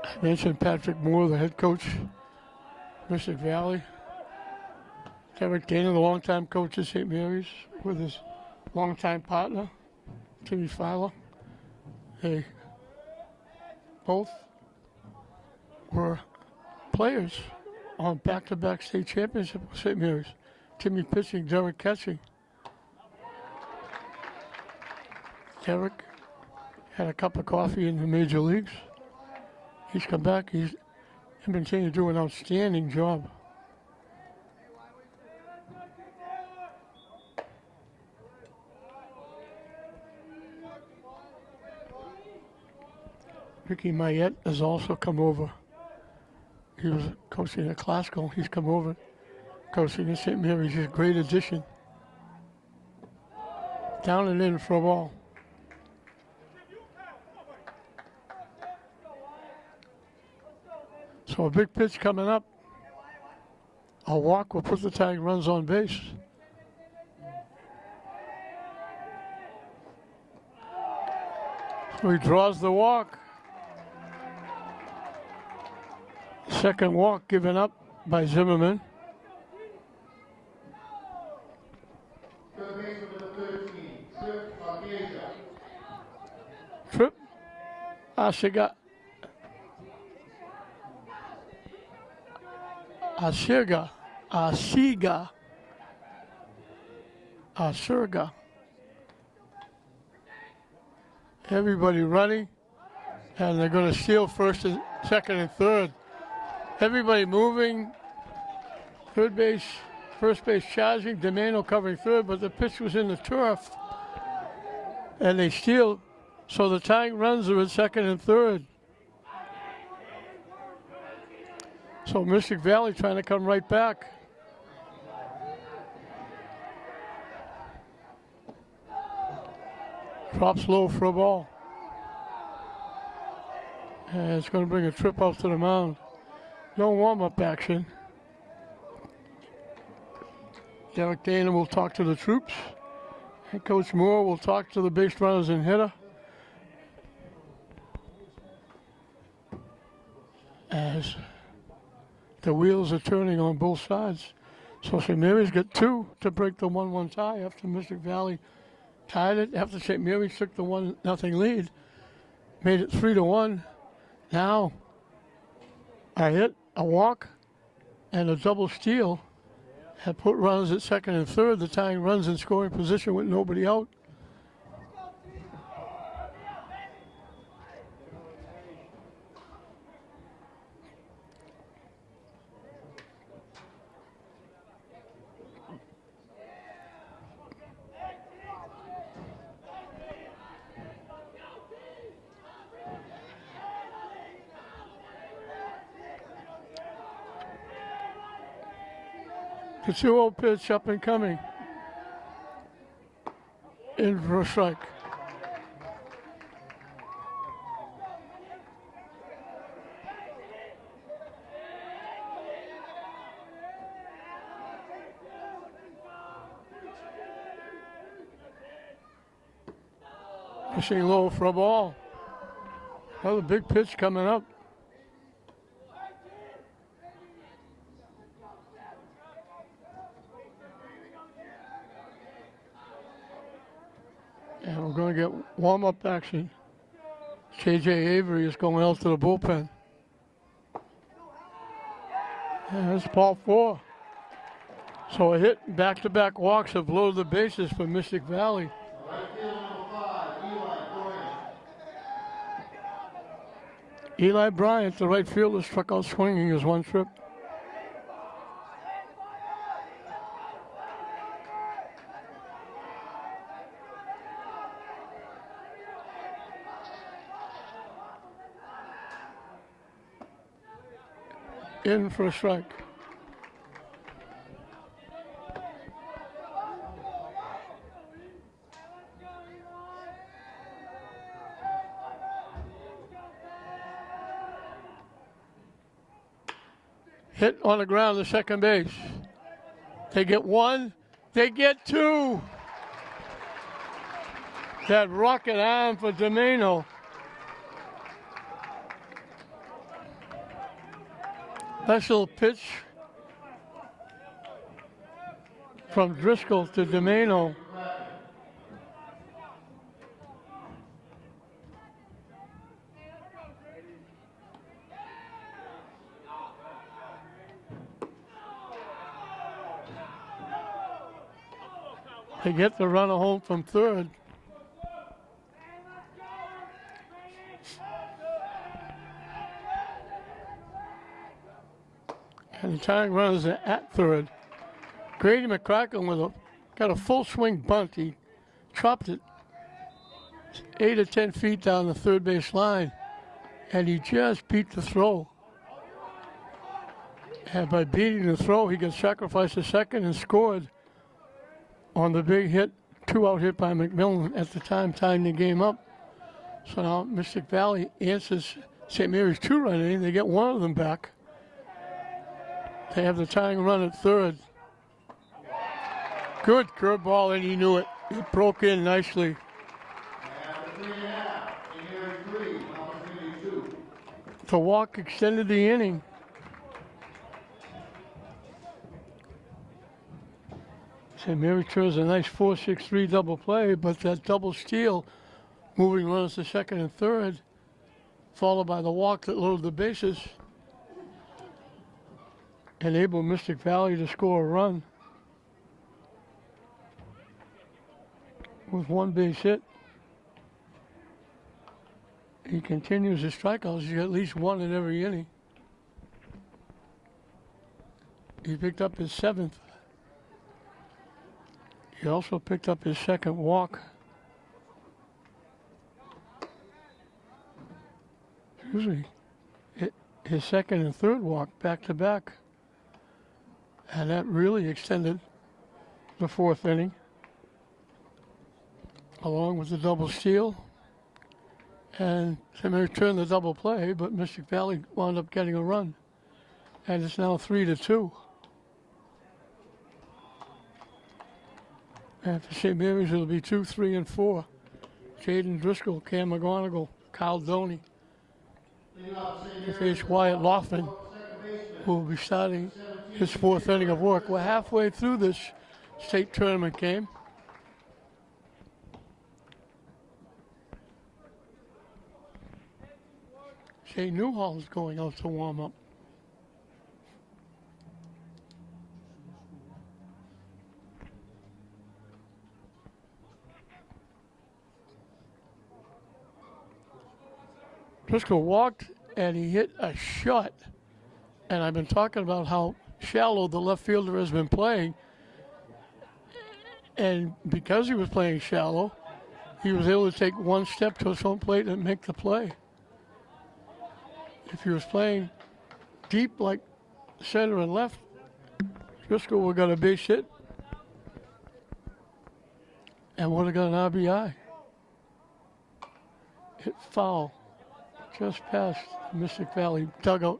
I mentioned Patrick Moore, the head coach, Mystic Valley. Derek Dana, the longtime coach at St. Mary's, with his longtime partner, Timmy Filer. They both were players on back-to-back state championship with St. Mary's. Timmy pitching, Derek catching. Derek had a cup of coffee in the major leagues. He's come back. He's been continuing to do an outstanding job. Ricky Mayette has also come over. He was coaching at Classical. He's come over coaching at St. Mary's. He's a great addition. Down and in for a ball. So a big pitch coming up. A walk will put the Tigers runs on base. So he draws the walk. Second walk given up by Zimmerman. Trip. Asiga. Everybody running, and they're going to steal first and second and third. Everybody moving. Third base, first base charging. Demano covering third, but the pitch was in the turf, and they steal. So the tying runs are at second and third. So Mystic Valley trying to come right back. Drops low for a ball. And it's going to bring a trip out to the mound. No warm-up action. Derek Dana will talk to the troops. And Coach Moore will talk to the base runners and hitter. As the wheels are turning on both sides. So St. Mary's got two to break the 1-1 tie after Mystic Valley tied it. After St. Mary's took the 1-0 lead, made it 3-1. Now a hit, a walk, and a double steal have put runners at second and third. The tying runs in scoring position with nobody out. The 2-0 pitch up and coming. In for a strike. Pushing low for a ball. Another big pitch coming up. And we're going to get warm-up action. J.J. Avery is going out to the bullpen. And that's ball 4. So a hit, back-to-back walks have loaded the bases for Mystic Valley. Right field number 5, Eli Bryant. Eli Bryant, the right fielder, struck out swinging his one trip. In for a strike. Hit on the ground to second base. They get 1, they get 2. That rocket arm for Domeno. Special pitch from Driscoll to Domeno. They get the runner home from third. And the tying runners are at third. Grady McCracken got a full swing bunt. He chopped it 8 or 10 feet down the third base line, and he just beat the throw. And by beating the throw, he got sacrificed to second and scored on the big hit, 2-out hit by McMillan at the time, tying the game up. So now Mystic Valley answers St. Mary's 2-run inning. They get one of them back. They have the tying run at third. Good curveball, and he knew it. It broke in nicely. After 3.5, St. Mary's 3, opportunity 2. The walk extended the inning. St. Mary turns a nice 4-6-3 double play, but that double steal, moving runners to second and third, followed by the walk that loaded the bases, enabled Mystic Valley to score a run with one base hit. He continues his strikeouts. He's got at least one in every inning. He picked up his 7th. He also picked up his 2nd walk. Excuse me. His 2nd and 3rd walk back to back. And that really extended the 4th inning, along with the double steal. And St. Mary turned the double play, but Mystic Valley wound up getting a run. And it's now 3-2. And for St. Mary's, it'll be 2, 3, and 4. Jaden Driscoll, Cam McGonigal, Kyle Doney. They face Wyatt Laughlin, who will be starting his 4th inning of work. We're halfway through this state tournament game. Jay Newhall is going out to warm up. Driscoll walked and he hit a shot. And I've been talking about how shallow the left fielder has been playing. And because he was playing shallow, he was able to take one step to his home plate and make the play. If he was playing deep like center and left, Driscoll would have got a base hit and would have got an RBI. Hit foul just past the Mystic Valley dugout.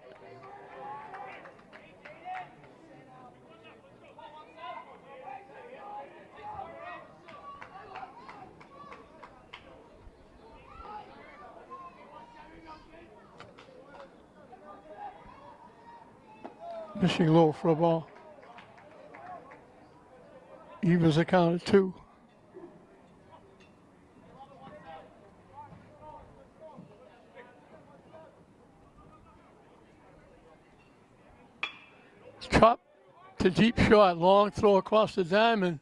Missing low for a ball. Evens the count at 2. Chop to deep shot, long throw across the diamond.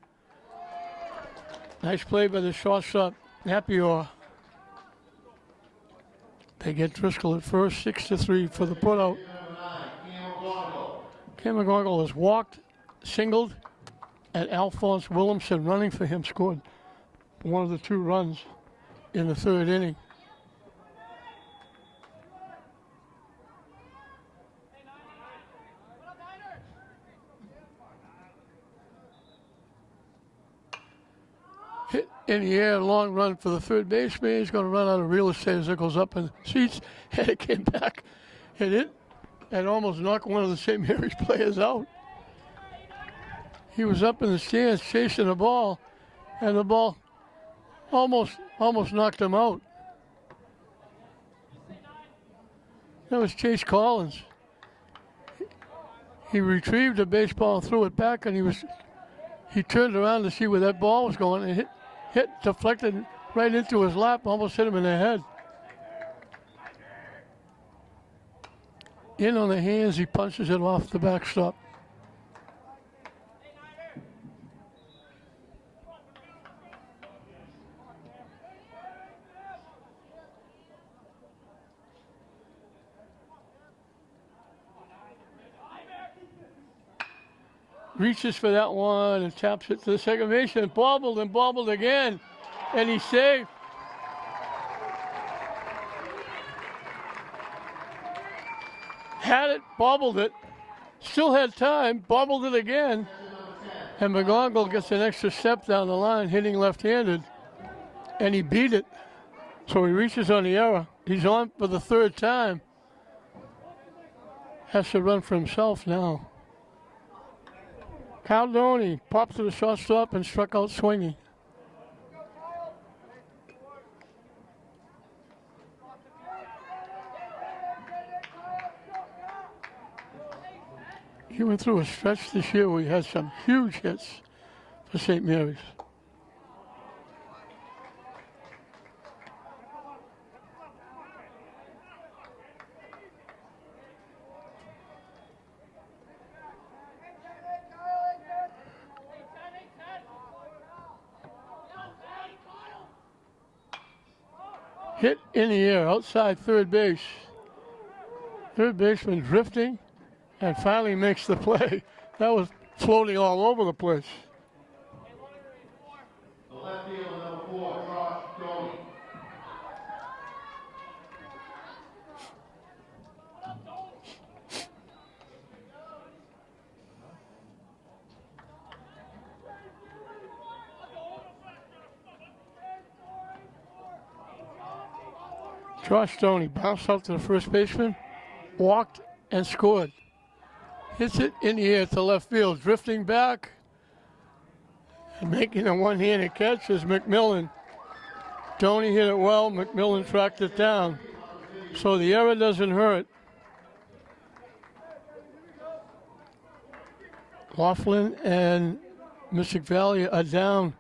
Nice play by the shortstop, Napier. They get Driscoll at first, 6-3 for the putout. Cam McGonagall has walked, singled, and Alphonse Williamson running for him scored one of the 2 runs in the 3rd inning. Hit in the air, long run for the third baseman. He's going to run out of real estate as it goes up in the seats. And it came back, hit it, and almost knocked one of the St. Mary's players out. He was up in the stands chasing the ball, and the ball almost knocked him out. That was Chase Collins. He retrieved the baseball and threw it back, and he turned around to see where that ball was going, and hit deflected right into his lap, almost hit him in the head. In on the hands, he punches it off the backstop. Reaches for that one and taps it to the second baseman. Bobbled and bobbled again, and he's safe. Had it, bobbled it, still had time, bobbled it again, and McGonagall gets an extra step down the line, hitting left-handed, and he beat it. So he reaches on the error. He's on for the 3rd time. Has to run for himself now. Caldoni popped to the shortstop and struck out swinging. He went through a stretch this year where he had some huge hits for St. Mary's. Hit in the air outside third base. Third baseman drifting and finally makes the play. That was floating all over the place. The left fielder, number 4, Josh Doty. Josh Stoney bounced out to the first baseman, walked and scored. Hits it in the air to left field, drifting back and making a one-handed catch is McMillan. Stoney hit it well, McMillan tracked it down. So the error doesn't hurt. Laughlin and Mystic Valley are down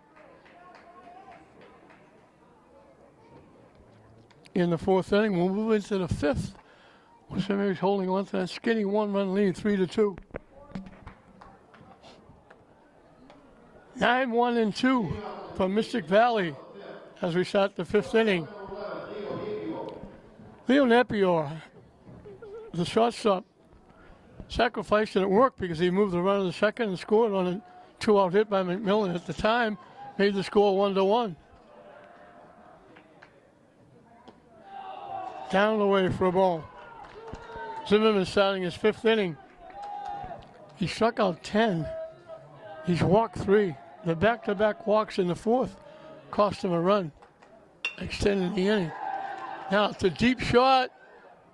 in the 4th inning. We'll move into the 5th. St. Mary's holding on to that skinny 1-run lead, 3-2. 9-1-2 for Mystic Valley as we start the 5th inning. Leo Napier, the shortstop, sacrificed and it worked because he moved the runner to the second and scored on a 2-out hit by McMillan at the time, made the score 1-1. Down the way for a ball. Zimmerman starting his 5th inning. He struck out 10. He's walked 3. The back-to-back walks in the 4th cost him a run, extending the inning. Now it's a deep shot.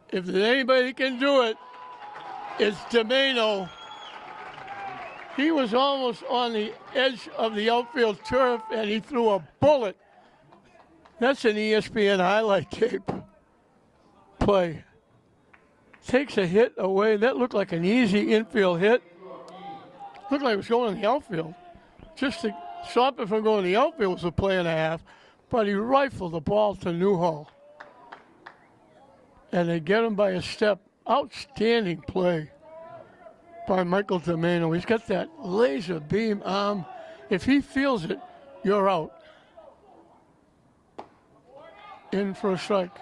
If there's anybody can do it, it's Domeno. He was almost on the edge of the outfield turf, and he threw a bullet. That's an ESPN highlight tape play. takes a hit away. That looked like an easy infield hit. Looked like it was going in the outfield. Just to stop it from going in the outfield was a play and a half, but he rifled the ball to Newhall. And they get him by a step. Outstanding play by Michael Domeno. He's got that laser beam arm. If he feels it, you're out. In for a strike.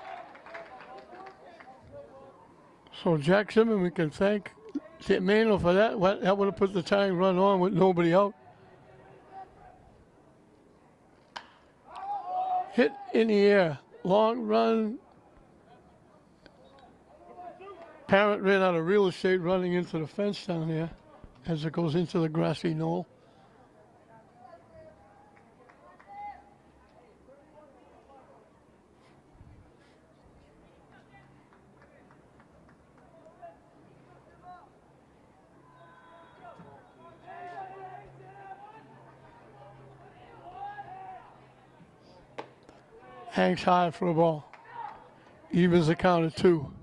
So Jack Zimmerman can thank Domeno for that. That would have put the tying run on with nobody out. Hit in the air. Long run. Parent ran out of real estate running into the fence down there as it goes into the grassy knoll. Hangs high for a ball. Evens the count at 2.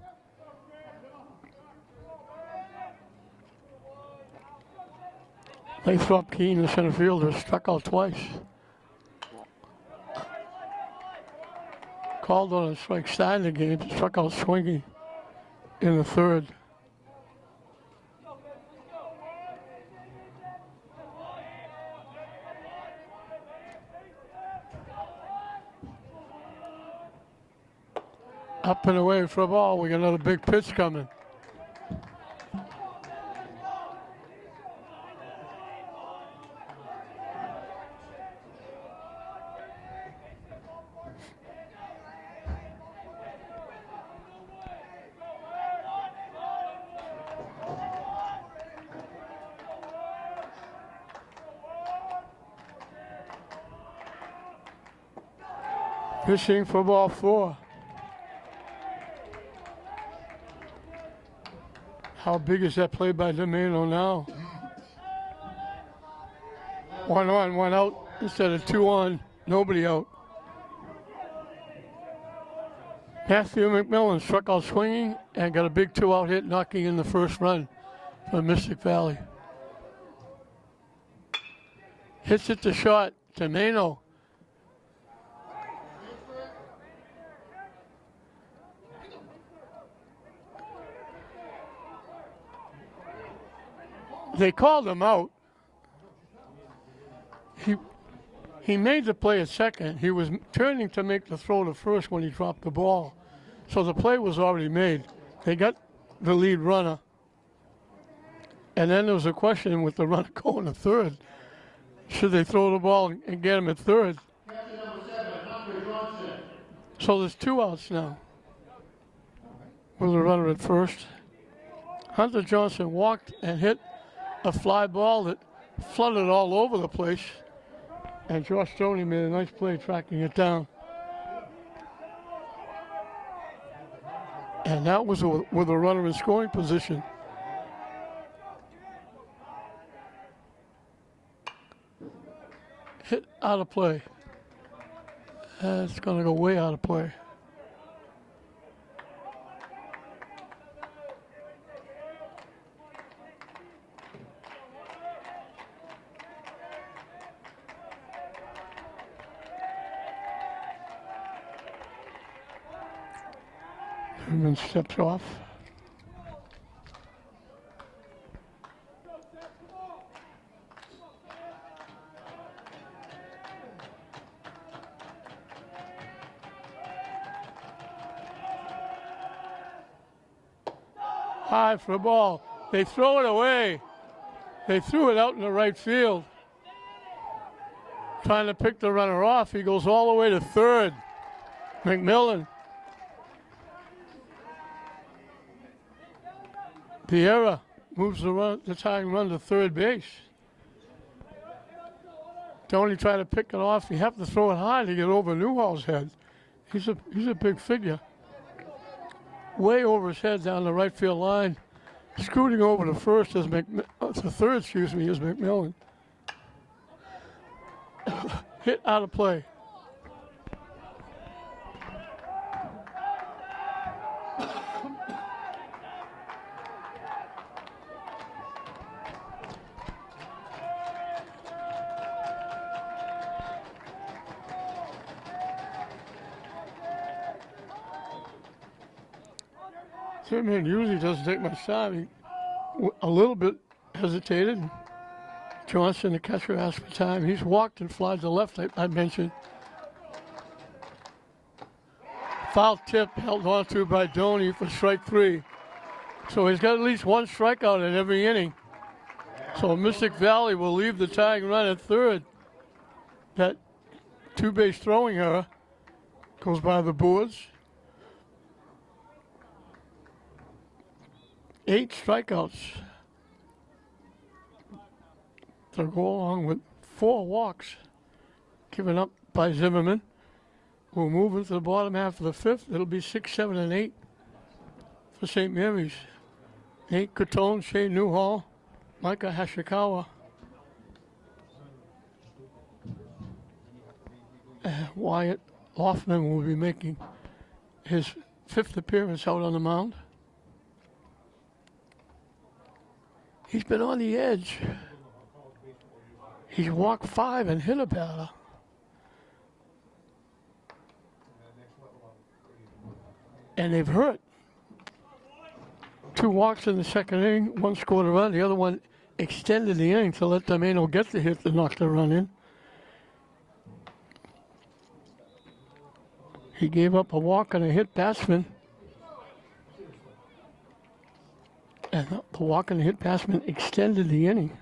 Lathrop Keene, the center fielder, struck out twice. Called on a strike starting the game, struck out swinging in the third. Up and away for a ball. We got another big pitch coming. Pitching for ball 4. How big is that play by Domeno now? 1 on, 1 out instead of 2 on, nobody out. Matthew McMillan struck out swinging and got a big 2-out hit, knocking in the first run for Mystic Valley. Hits it to short. Domeno. They called him out. He made the play at second. He was turning to make the throw to first when he dropped the ball. So the play was already made. They got the lead runner. And then there was a question with the runner going to third. Should they throw the ball and get him at third? So there's 2 outs now with the runner at first. Hunter Johnson walked and hit a fly ball that flooded all over the place, and Josh Stoney made a nice play tracking it down. And that was with a runner in scoring position. Hit out of play. That's going to go way out of play. Herman steps off. High for a ball. They throw it away. They threw it out in the right field. Trying to pick the runner off. He goes all the way to third. McMillan. Vieira moves the tying run to third base. Don't try to pick it off. You have to throw it high to get over Newhall's head. He's a big figure. Way over his head down the right field line. Scooting over to first as to third, is McMillan. Hit out of play. Third man usually doesn't take much time. He a little bit hesitated. Johnson, the catcher, asked for time. He's walked and flied to left, I mentioned. Foul tip held on to by Doney for strike 3. So he's got at least one strikeout in every inning. So Mystic Valley will leave the tying run at third. That two-base throwing error goes by the boards. 8 strikeouts to go along with 4 walks given up by Zimmerman. We'll move into the bottom half of the 5th. It'll be 6, 7, and 8 for St. Mary's. Nate Catone, Shea Newhall, Micah Hashikawa, Wyatt Loffman will be making his 5th appearance out on the mound. He's been on the edge. He's walked 5 and hit a batter. And they've hurt. 2 walks in the second inning, 1 scored a run, the other one extended the inning to let Domeno get the hit to knock the run in. He gave up a walk and a hit batsman. And the walk and the hit batsman extended the inning.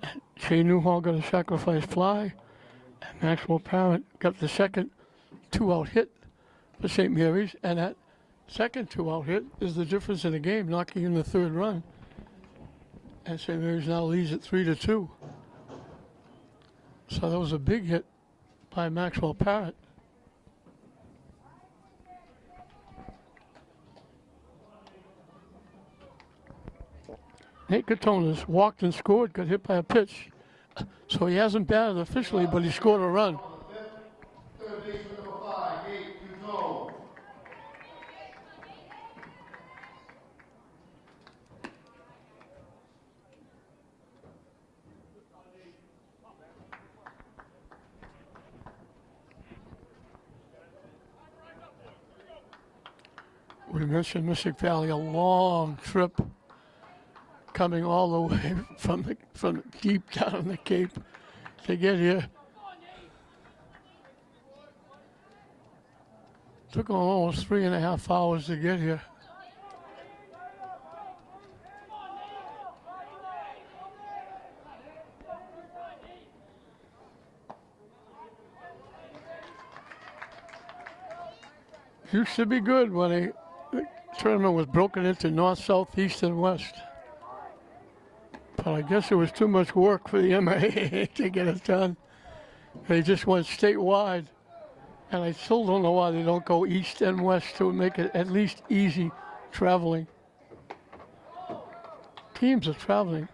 And Shea Newhall got a sacrifice fly, and Maxwell Parent got the second 2-out hit for St. Mary's, and that second 2-out hit is the difference in the game, knocking in the 3rd run. And St. Mary's now leads at 3-2. So that was a big hit by Maxwell Parrott. Nate Catone has walked and scored, got hit by a pitch. So he hasn't batted officially, but he scored a run. Third baseman number 5, Nate Catone. We mentioned Mystic Valley, a long trip coming all the way from deep down in the Cape to get here. Took them almost 3.5 hours to get here. Used to be good when the tournament was broken into north, south, east, and west. But I guess it was too much work for the MIAA to get it done. They just went statewide. And I still don't know why they don't go east and west to make it at least easy traveling. Teams are traveling.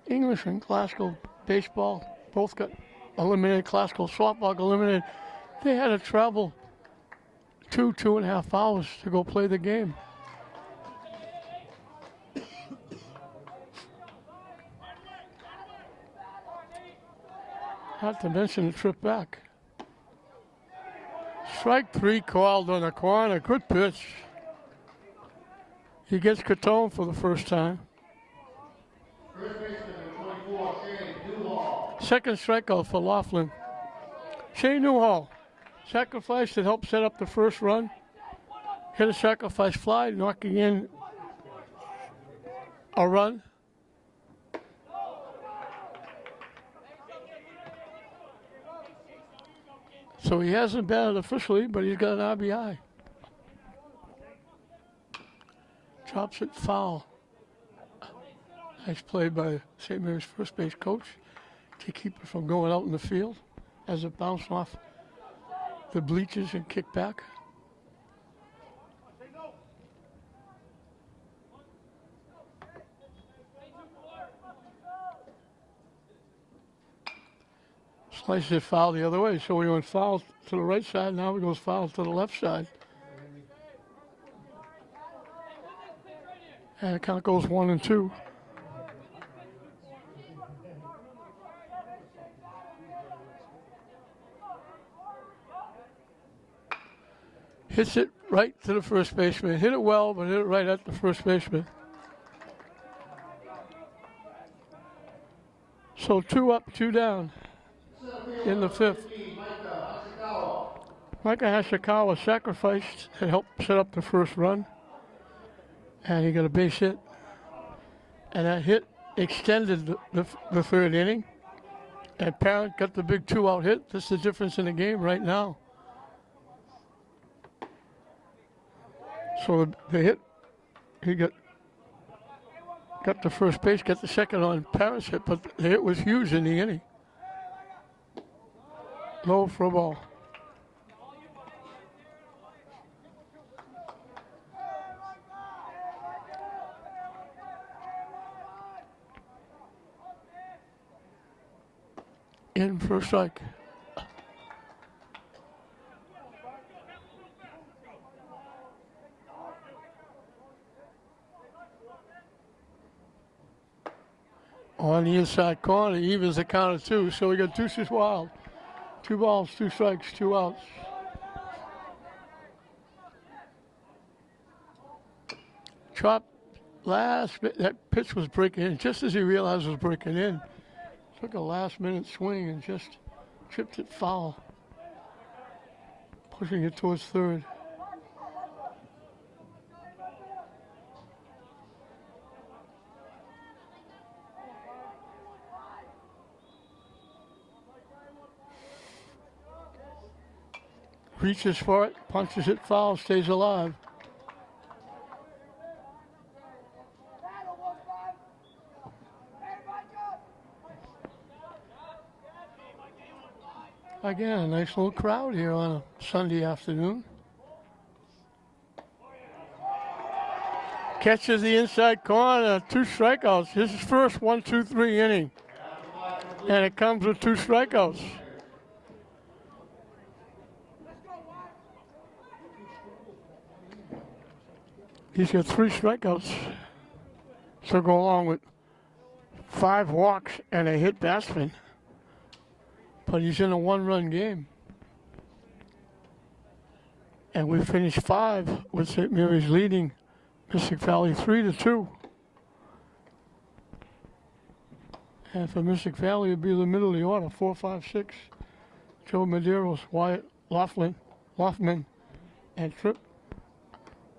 English and classical baseball both got eliminated. Classical softball got eliminated. They had to travel 2.5 hours to go play the game. Not to mention the trip back. Strike 3 called on the corner. Good pitch. He gets Catone for the first time. First baseman number 24, Shea Newhall. Second strikeout for Laughlin. Shea Newhall. Sacrifice that helped set up the first run. Hit a sacrifice fly, knocking in a run. So he hasn't batted officially, but he's got an RBI. Drops it foul. Nice play by St. Mary's first base coach to keep it from going out in the field as it bounced off the bleachers and kicked back. Sliced it foul the other way, so we went foul to the right side, now he goes foul to the left side. And it kind of goes 1 and 2. Hits it right to the first baseman. Hit it well, but hit it right at the first baseman. So 2 up, 2 down in the 5th. Micah Hashikawa sacrificed to help set up the first run. And he got a base hit. And that hit extended the third inning. And Parent got the big 2-out hit. This is the difference in the game right now. So the hit, he got the first base, got the second on Parent's hit, but the hit was huge in the inning. Low for a ball. In for a strike. On the inside corner, he evens the count of 2, so we got deuces wild. 2 balls, 2 strikes, 2 outs. Chop last, that pitch was breaking in just as he realized it was breaking in. Took a last-minute swing and just tripped it foul, pushing it towards third. Reaches for it, punches it foul, stays alive. Again, a nice little crowd here on a Sunday afternoon. Catches the inside corner, 2 strikeouts. His first 1-2-3 inning. And it comes with 2 strikeouts. He's got 3 strikeouts. So go along with 5 walks and a hit batsman. But he's in a 1-run game. And we finished 5 with St. Mary's leading Mystic Valley 3-2. And for Mystic Valley, it'd be the middle of the order, 4, 5, 6. Joe Medeiros, Wyatt Loftman, and Trip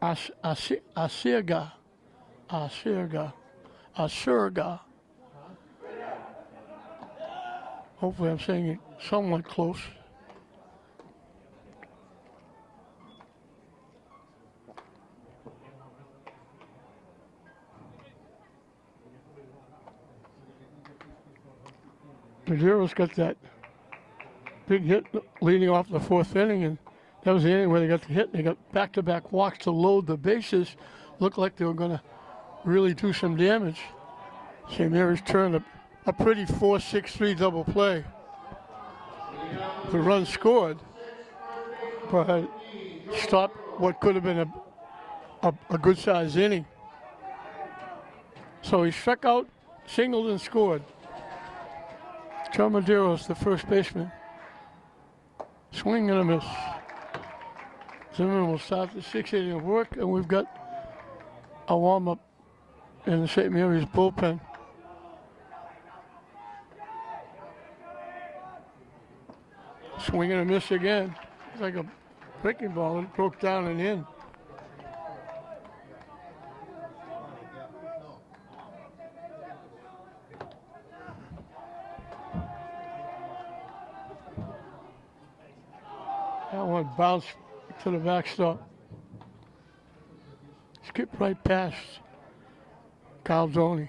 Asirga. Hopefully I'm saying it somewhat close. Medeiros got that big hit leading off the 4th inning, and that was the inning where they got the hit. They got back-to-back walks to load the bases. Looked like they were going to really do some damage. St. Mary's turned a pretty 4-6-3 double play. The run scored, but stopped what could have been a good-sized inning. So he struck out, singled, and scored. Joe Medeiros, the first baseman. Swing and a miss. Zimmerman will start the 6th inning of work, and we've got a warm-up in the St. Mary's bullpen. Swing and a miss again. It's like a breaking ball. It broke down and in. That one bounced to the backstop. Skipped right past Caldoni.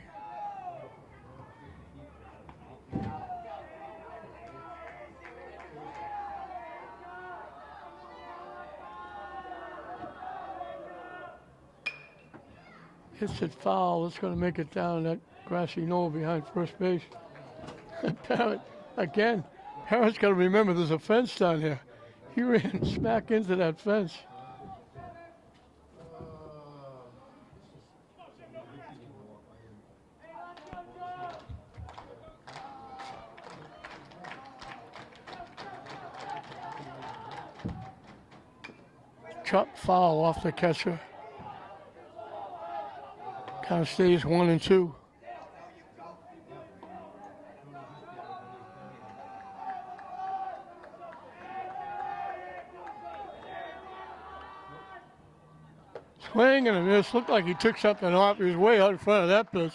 Hits it foul. It's going to make it down that grassy knoll behind first base. Parrott, again, Parrott's got to remember there's a fence down here. He ran smack into that fence. chop foul off the catcher. Count stays 1-2. Swing and a miss. Looked like he took something off. He was way out in front of that pitch.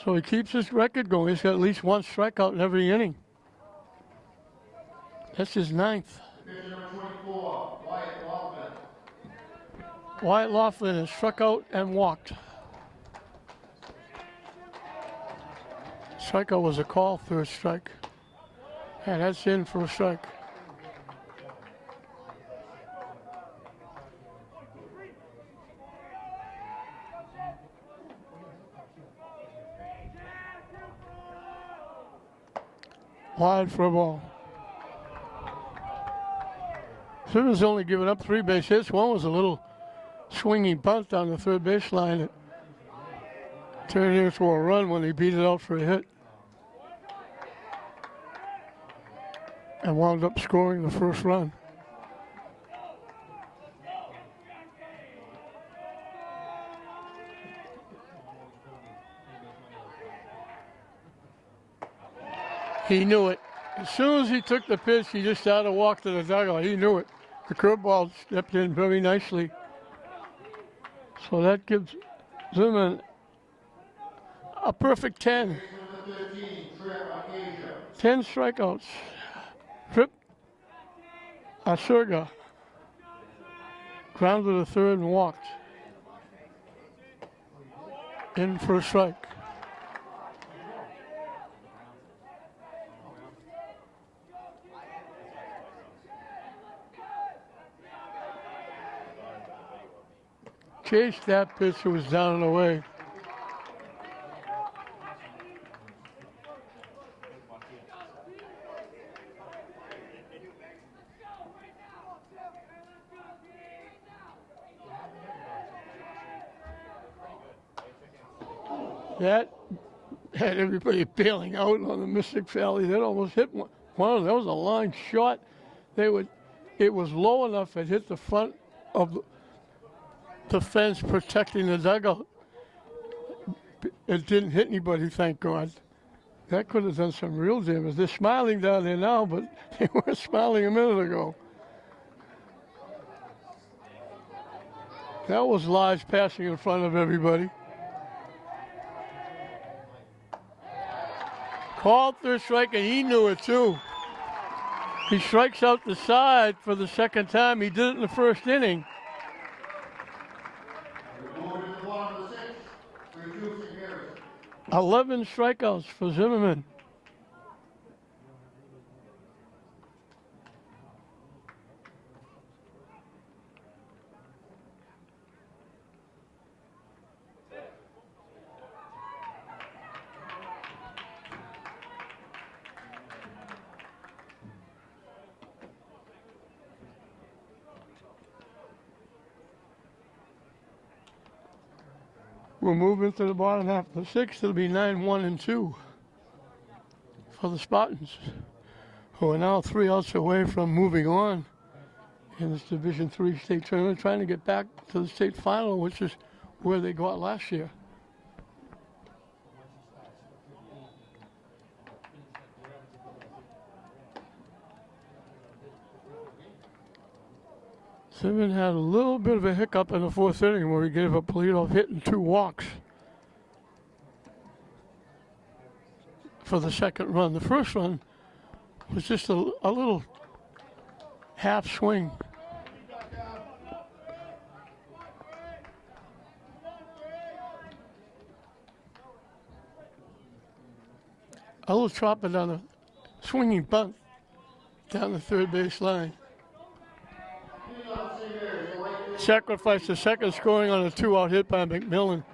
So he keeps his record going. He's got at least one strikeout in every inning. That's his 9th. Pitcher number 24, Wyatt Laughlin. Wyatt Laughlin has struck out and walked. Strikeout was a call, 3rd strike. And that's in for a strike. Wide for a ball. Simmons only given up 3 base hits. One was a little swinging bunt down the 3rd baseline. It turned into a run when he beat it out for a hit. And wound up scoring the first run. He knew it. As soon as he took the pitch, he just started to walk to the dugout. He knew it. The curveball stepped in very nicely. So that gives Zimmerman a perfect 10. 10 strikeouts. Trip Asurga grounded to 3rd and walked. In for a strike. Chased that pitch, it was down and away. That had everybody bailing out on the Mystic Valley. That almost hit one of them. That was a line shot. It was low enough it hit the front of the fence protecting the dugout. It didn't hit anybody, thank God. That could have done some real damage. They're smiling down there now, but they weren't smiling a minute ago. That was Lodge passing in front of everybody. Called 3rd strike, and he knew it too. He strikes out the side for the 2nd time. He did it in the 1st inning. 11 strikeouts for Zimmerman. We'll move into the bottom half of the 6th. It'll be 9-1-2 for the Spartans, who are now 3 outs away from moving on in this Division III state tournament, trying to get back to the state final, which is where they got last year. Simmons had a little bit of a hiccup in the 4th inning where he gave up a leadoff hit and 2 walks for the 2nd run. The 1st run was just a little half swing. A little chopping on a swinging bunt down the 3rd base line. Sacrificed the 2nd scoring on a 2-out hit by McMillan.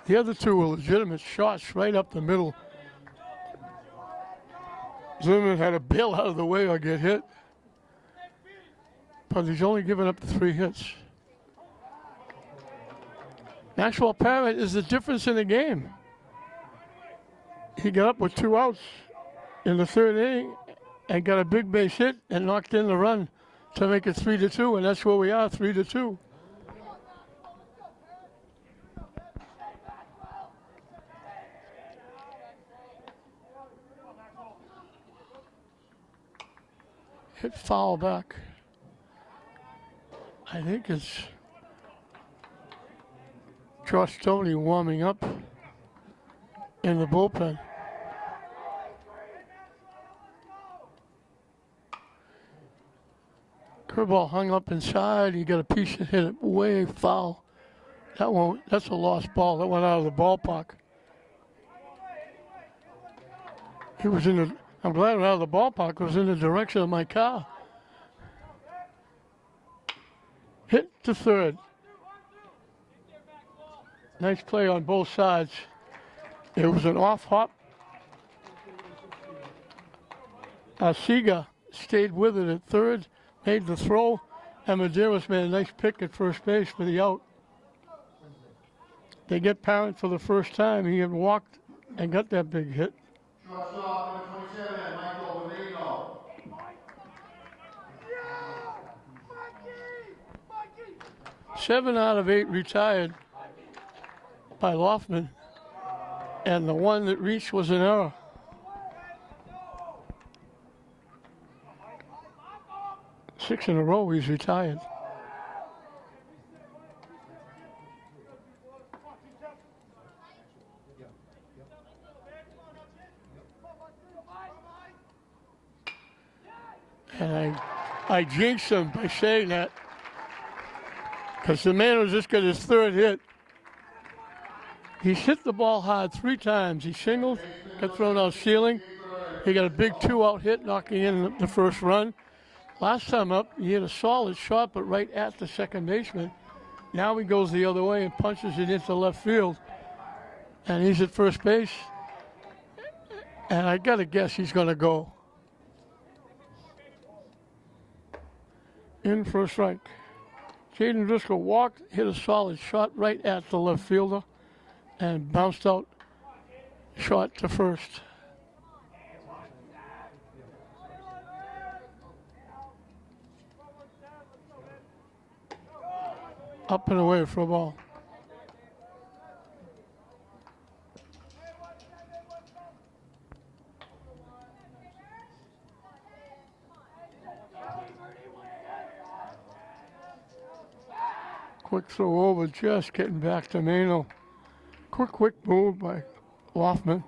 The other 2 were legitimate shots right up the middle. Zimmerman had to bail out of the way or get hit. But he's only given up the 3 hits. Maxwell Parrott is the difference in the game. He got up with 2 outs in the 3rd inning and got a big base hit and knocked in the run to make it 3-2, and that's where we are, 3-2. Hit foul back. I think it's Josh Stoney warming up in the bullpen. Curveball hung up inside. He got a piece that hit it way foul. That's a lost ball. That went out of the ballpark. He was in the. I'm glad it went out of the ballpark. It was in the direction of my car. Hit to third. Nice play on both sides. It was an off hop. Siga stayed with it at third, made the throw, and Medeiros made a nice pick at first base for the out. They get Parent for the first time. He had walked and got that big hit. Shortstop, number 27, Michael Vineyard. 7 out of 8 retired by Loftman, and the one that reached was an error. Six in a row, he's retired. And I jinxed him by saying that, because the man was just got his third hit. He hit the ball hard 3 times. He singled, got thrown out ceiling. He got a big 2-out hit, knocking in the first run. Last time up, he hit a solid shot, but right at the second baseman. Now he goes the other way and punches it into left field. And he's at first base. And I got to guess he's going to go. In for a strike. Jaden Driscoll walked, hit a solid shot right at the left fielder, and bounced out shot to first. Up and away for a ball. Quick throw over, just getting back to Mano. Quick move by Loftman.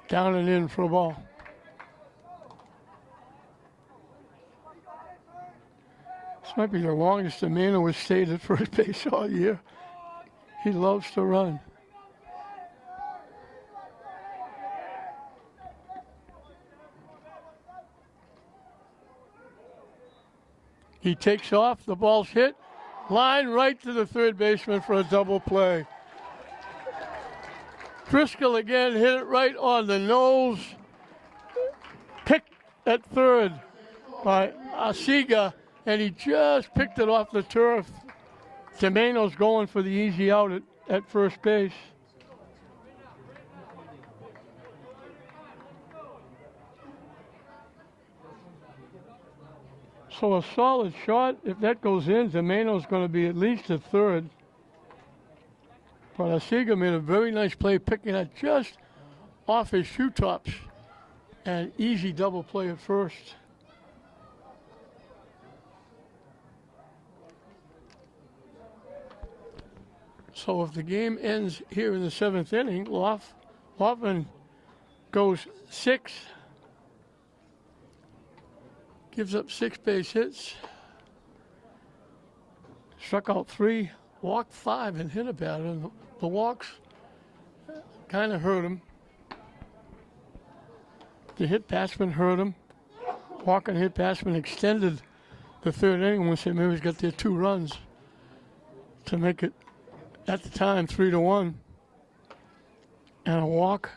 Down and in for a ball. This might be the longest Mano has stayed at first base all year. He loves to run. He takes off, the ball's hit, line right to the third baseman for a double play. Driscoll again hit it right on the nose. Picked at third by Siga, and he just picked it off the turf. Domeno's going for the easy out at first base. So a solid shot. If that goes in, Domeno's going to be at least at third. But Siga made a very nice play, picking it just off his shoe tops. And easy double play at first. So if the game ends here in the 7th inning, Loftman goes 6. Gives up 6 base hits. Struck out 3, walked 5, and hit a batter. And the walks kind of hurt him. The hit batsman hurt him. Walk and hit batsman extended the 3rd inning when St. Mary's got their 2 runs to make it, at the time, 3-1. And a walk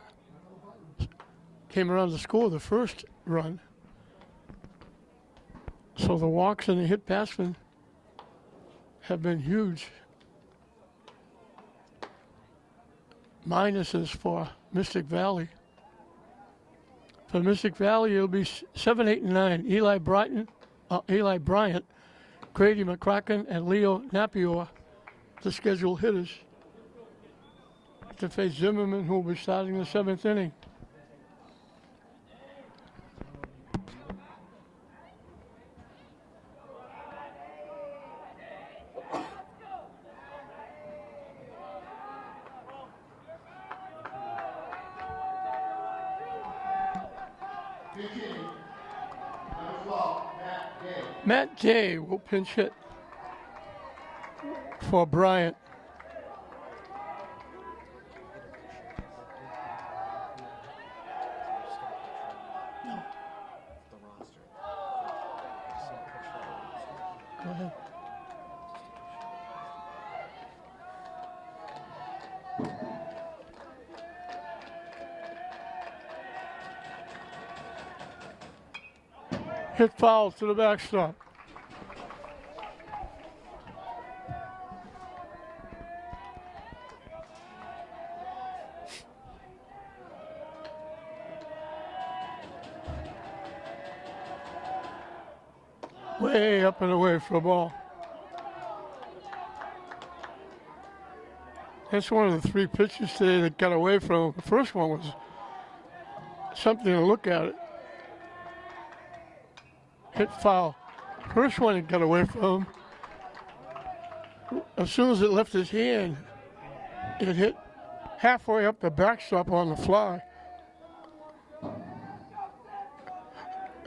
came around to score the first run. So the walks and the hit batsman have been huge. Minuses for Mystic Valley. For Mystic Valley, it'll be 7, 8, and 9. Eli Bryant, Grady McCracken, and Leo Napier, the scheduled hitters, to face Zimmerman, who will be starting the 7th inning. Matt Day will pinch hit for Bryant. Go ahead. Hit foul to the backstop. Way up and away for a ball. That's one of the 3 pitches today that got away from him. The first one was something to look at it. Hit foul. First one it got away from him. As soon as it left his hand, it hit halfway up the backstop on the fly.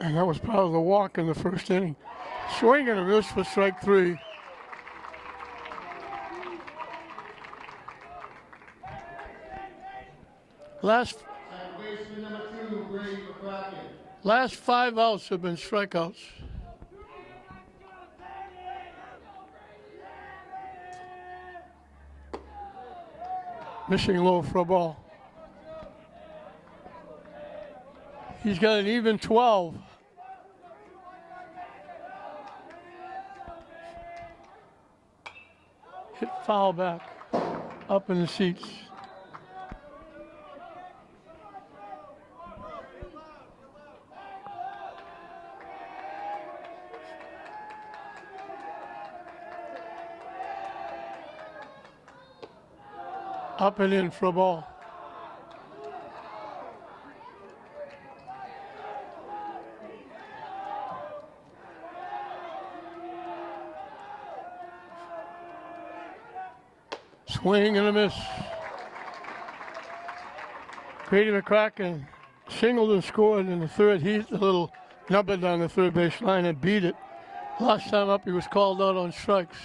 And that was part of the walk in the first inning. Swing and a miss for strike 3. Last 5 outs have been strikeouts. Missing low for a ball. He's got an even 12. Hit foul back. Up in the seats. Up and in for a ball. Swing and a miss. Grady McCracken singled and scored in the 3rd. He's a little numbered on the 3rd base line and beat it. Last time up, he was called out on strikes.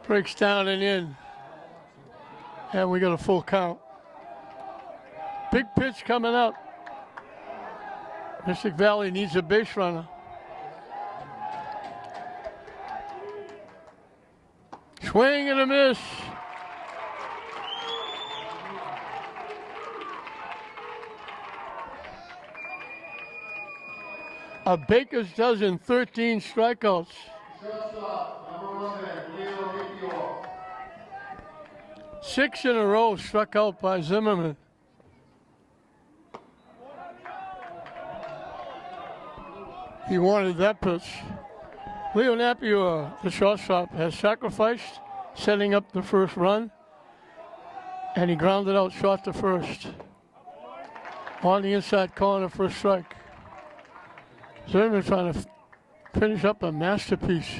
Breaks down and in. And we got a full count. Big pitch coming up. Mystic Valley needs a base runner. Swing and a miss. A baker's dozen, 13 strikeouts. Shortstop, number 11, Leo Napier. 6 in a row struck out by Zimmerman. He wanted that pitch. Leo Napier, the shortstop, has sacrificed, setting up the first run, and he grounded out short to first. On the inside corner for a strike. Zimmerman trying to finish up a masterpiece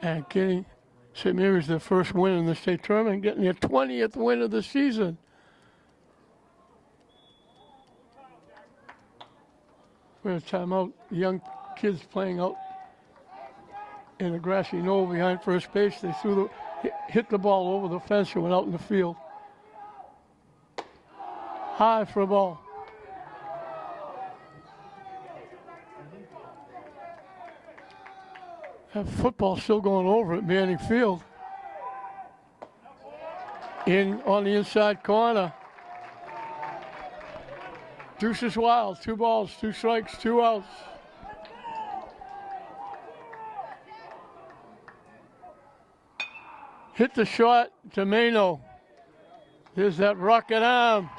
and getting St. Mary's their first win in the state tournament, getting their 20th win of the season. We have a timeout. Young kids playing out in a grassy knoll behind first base. They hit the ball over the fence and went out in the field. High for a ball. That football still going over at Manning Field. In on the inside corner. Deuce is wild. 2 balls, 2 strikes, 2 outs. Hit the shot to Mano. There's that rocket arm.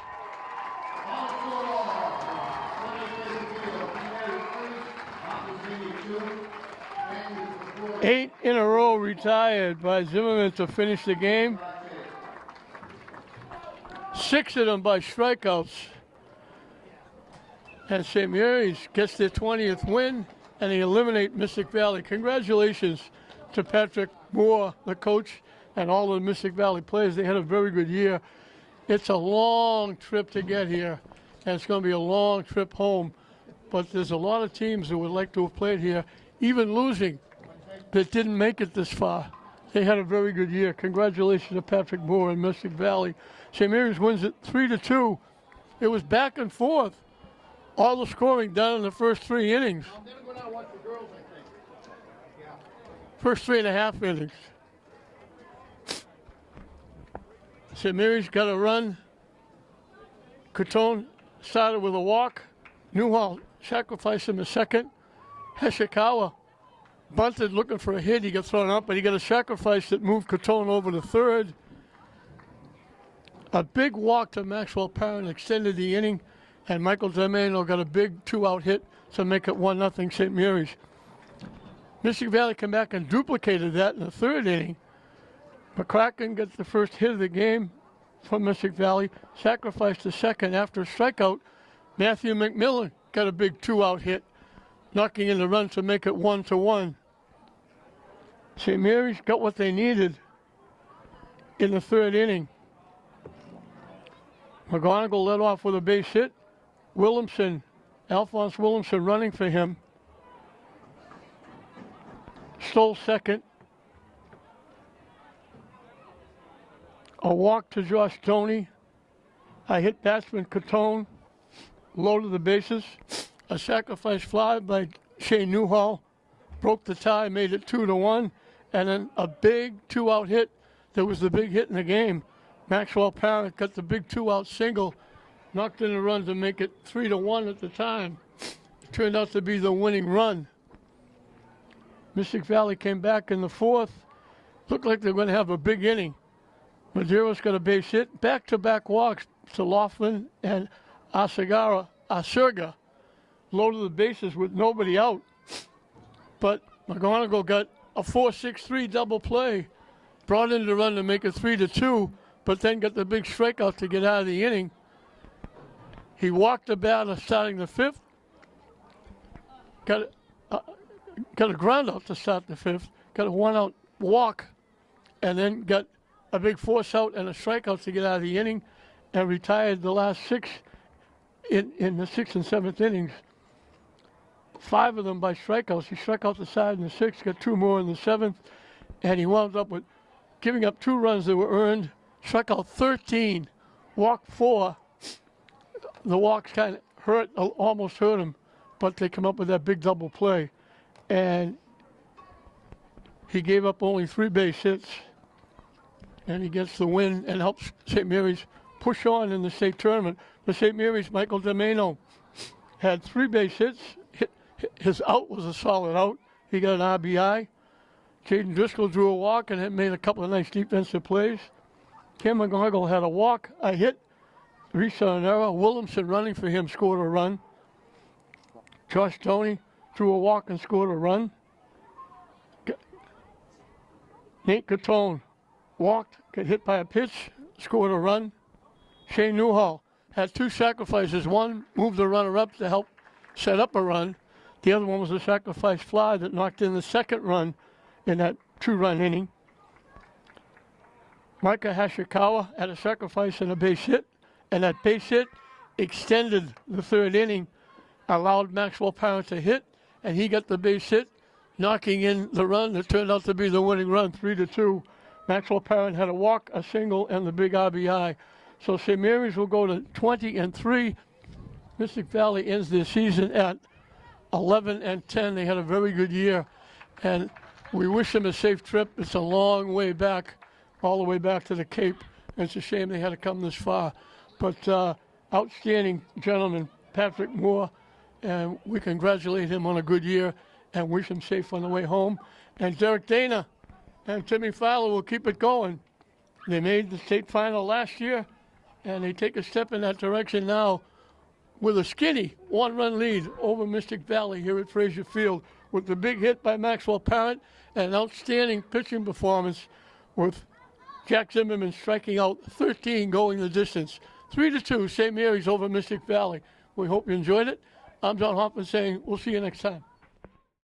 8 in a row retired by Zimmerman to finish the game. 6 of them by strikeouts. And St. Mary's gets their 20th win, and they eliminate Mystic Valley. Congratulations to Patrick Moore, the coach, and all the Mystic Valley players. They had a very good year. It's a long trip to get here, and it's going to be a long trip home. But there's a lot of teams that would like to have played here, even losing, that didn't make it this far. They had a very good year. Congratulations to Patrick Moore and Mystic Valley. St. Mary's wins it 3-2. It was back and forth. All the scoring done in the first 3 innings. I'm going to go down and watch the girls, I think. Yeah. First 3.5 innings. St. Mary's got a run. Catone started with a walk. Newhall sacrificed him a second. Heshikawa bunted looking for a hit. He got thrown up, but he got a sacrifice that moved Catone over to third. A big walk to Maxwell Parent extended the inning, and Michael Domeno got a big 2-out hit to make it 1-0 St. Mary's. Mystic Valley came back and duplicated that in the 3rd inning. McCracken got the first hit of the game from Mystic Valley, sacrificed the second after a strikeout. Matthew McMillan got a big 2-out hit, knocking in the run to make it 1-1. St. Mary's got what they needed in the 3rd inning. McGonigal led off with a base hit. Alphonse Williamson running for him. Stole second. A walk to Josh Stoney. I hit batsman Catone. Loaded the bases. A sacrifice fly by Shane Newhall. Broke the tie, made it 2-1. And then a big 2-out hit. That was the big hit in the game. Maxwell Parent got the big 2-out single. Knocked in a run to make it 3-1 at the time. It turned out to be the winning run. Mystic Valley came back in the 4th. Looked like they're going to have a big inning. Madeiros got a base hit. Back-to-back walks to Laughlin and Asurga. Loaded the bases with nobody out. But McGonigal got a 4-6-3 double play. Brought in the run to make it 3-2, but then got the big strikeout to get out of the inning. He walked the batter starting the 5th. Got a ground out to start the 5th. Got a 1-out walk, and then got a big force out and a strikeout to get out of the inning, and retired the last 6 in the 6th and 7th innings. 5 of them by strikeouts. He struck out the side in the 6th, got 2 more in the 7th, and he wound up with giving up 2 runs that were earned. Struck out 13, walked 4. The walks kind of almost hurt him, but they come up with that big double play. And he gave up only 3 base hits, and he gets the win and helps St. Mary's push on in the state tournament. For St. Mary's, Michael Domeno had 3 base hits. His out was a solid out. He got an RBI. Jaden Driscoll drew a walk and had made a couple of nice defensive plays. Kim McGonigal had a walk, a hit. Risa and error. Williamson running for him scored a run. Josh Stoney threw a walk and scored a run. Nate Catone walked, got hit by a pitch, scored a run. Shane Newhall had 2 sacrifices. One moved the runner up to help set up a run. The other one was a sacrifice fly that knocked in the 2nd run in that 2-run inning. Micah Hashikawa had a sacrifice and a base hit, and that base hit extended the 3rd inning, allowed Maxwell Parent to hit, and he got the base hit, knocking in the run that turned out to be the winning run, 3-2. Maxwell Parent had a walk, a single, and the big RBI. So St. Mary's will go to 20-3. Mystic Valley ends their season at 11-10. They had a very good year, and we wish them a safe trip. It's a long way back, all the way back to the Cape. And it's a shame they had to come this far. But outstanding gentleman, Patrick Moore, and we congratulate him on a good year and wish him safe on the way home. And Derek Dana and Timmy Fowler will keep it going. They made the state final last year, and they take a step in that direction now with a skinny one-run lead over Mystic Valley here at Frazier Field with the big hit by Maxwell Parent and an outstanding pitching performance with Jack Zimmerman striking out 13 going the distance. 3-2, St. Mary's over Mystic Valley. We hope you enjoyed it. I'm John Hoffman saying we'll see you next time.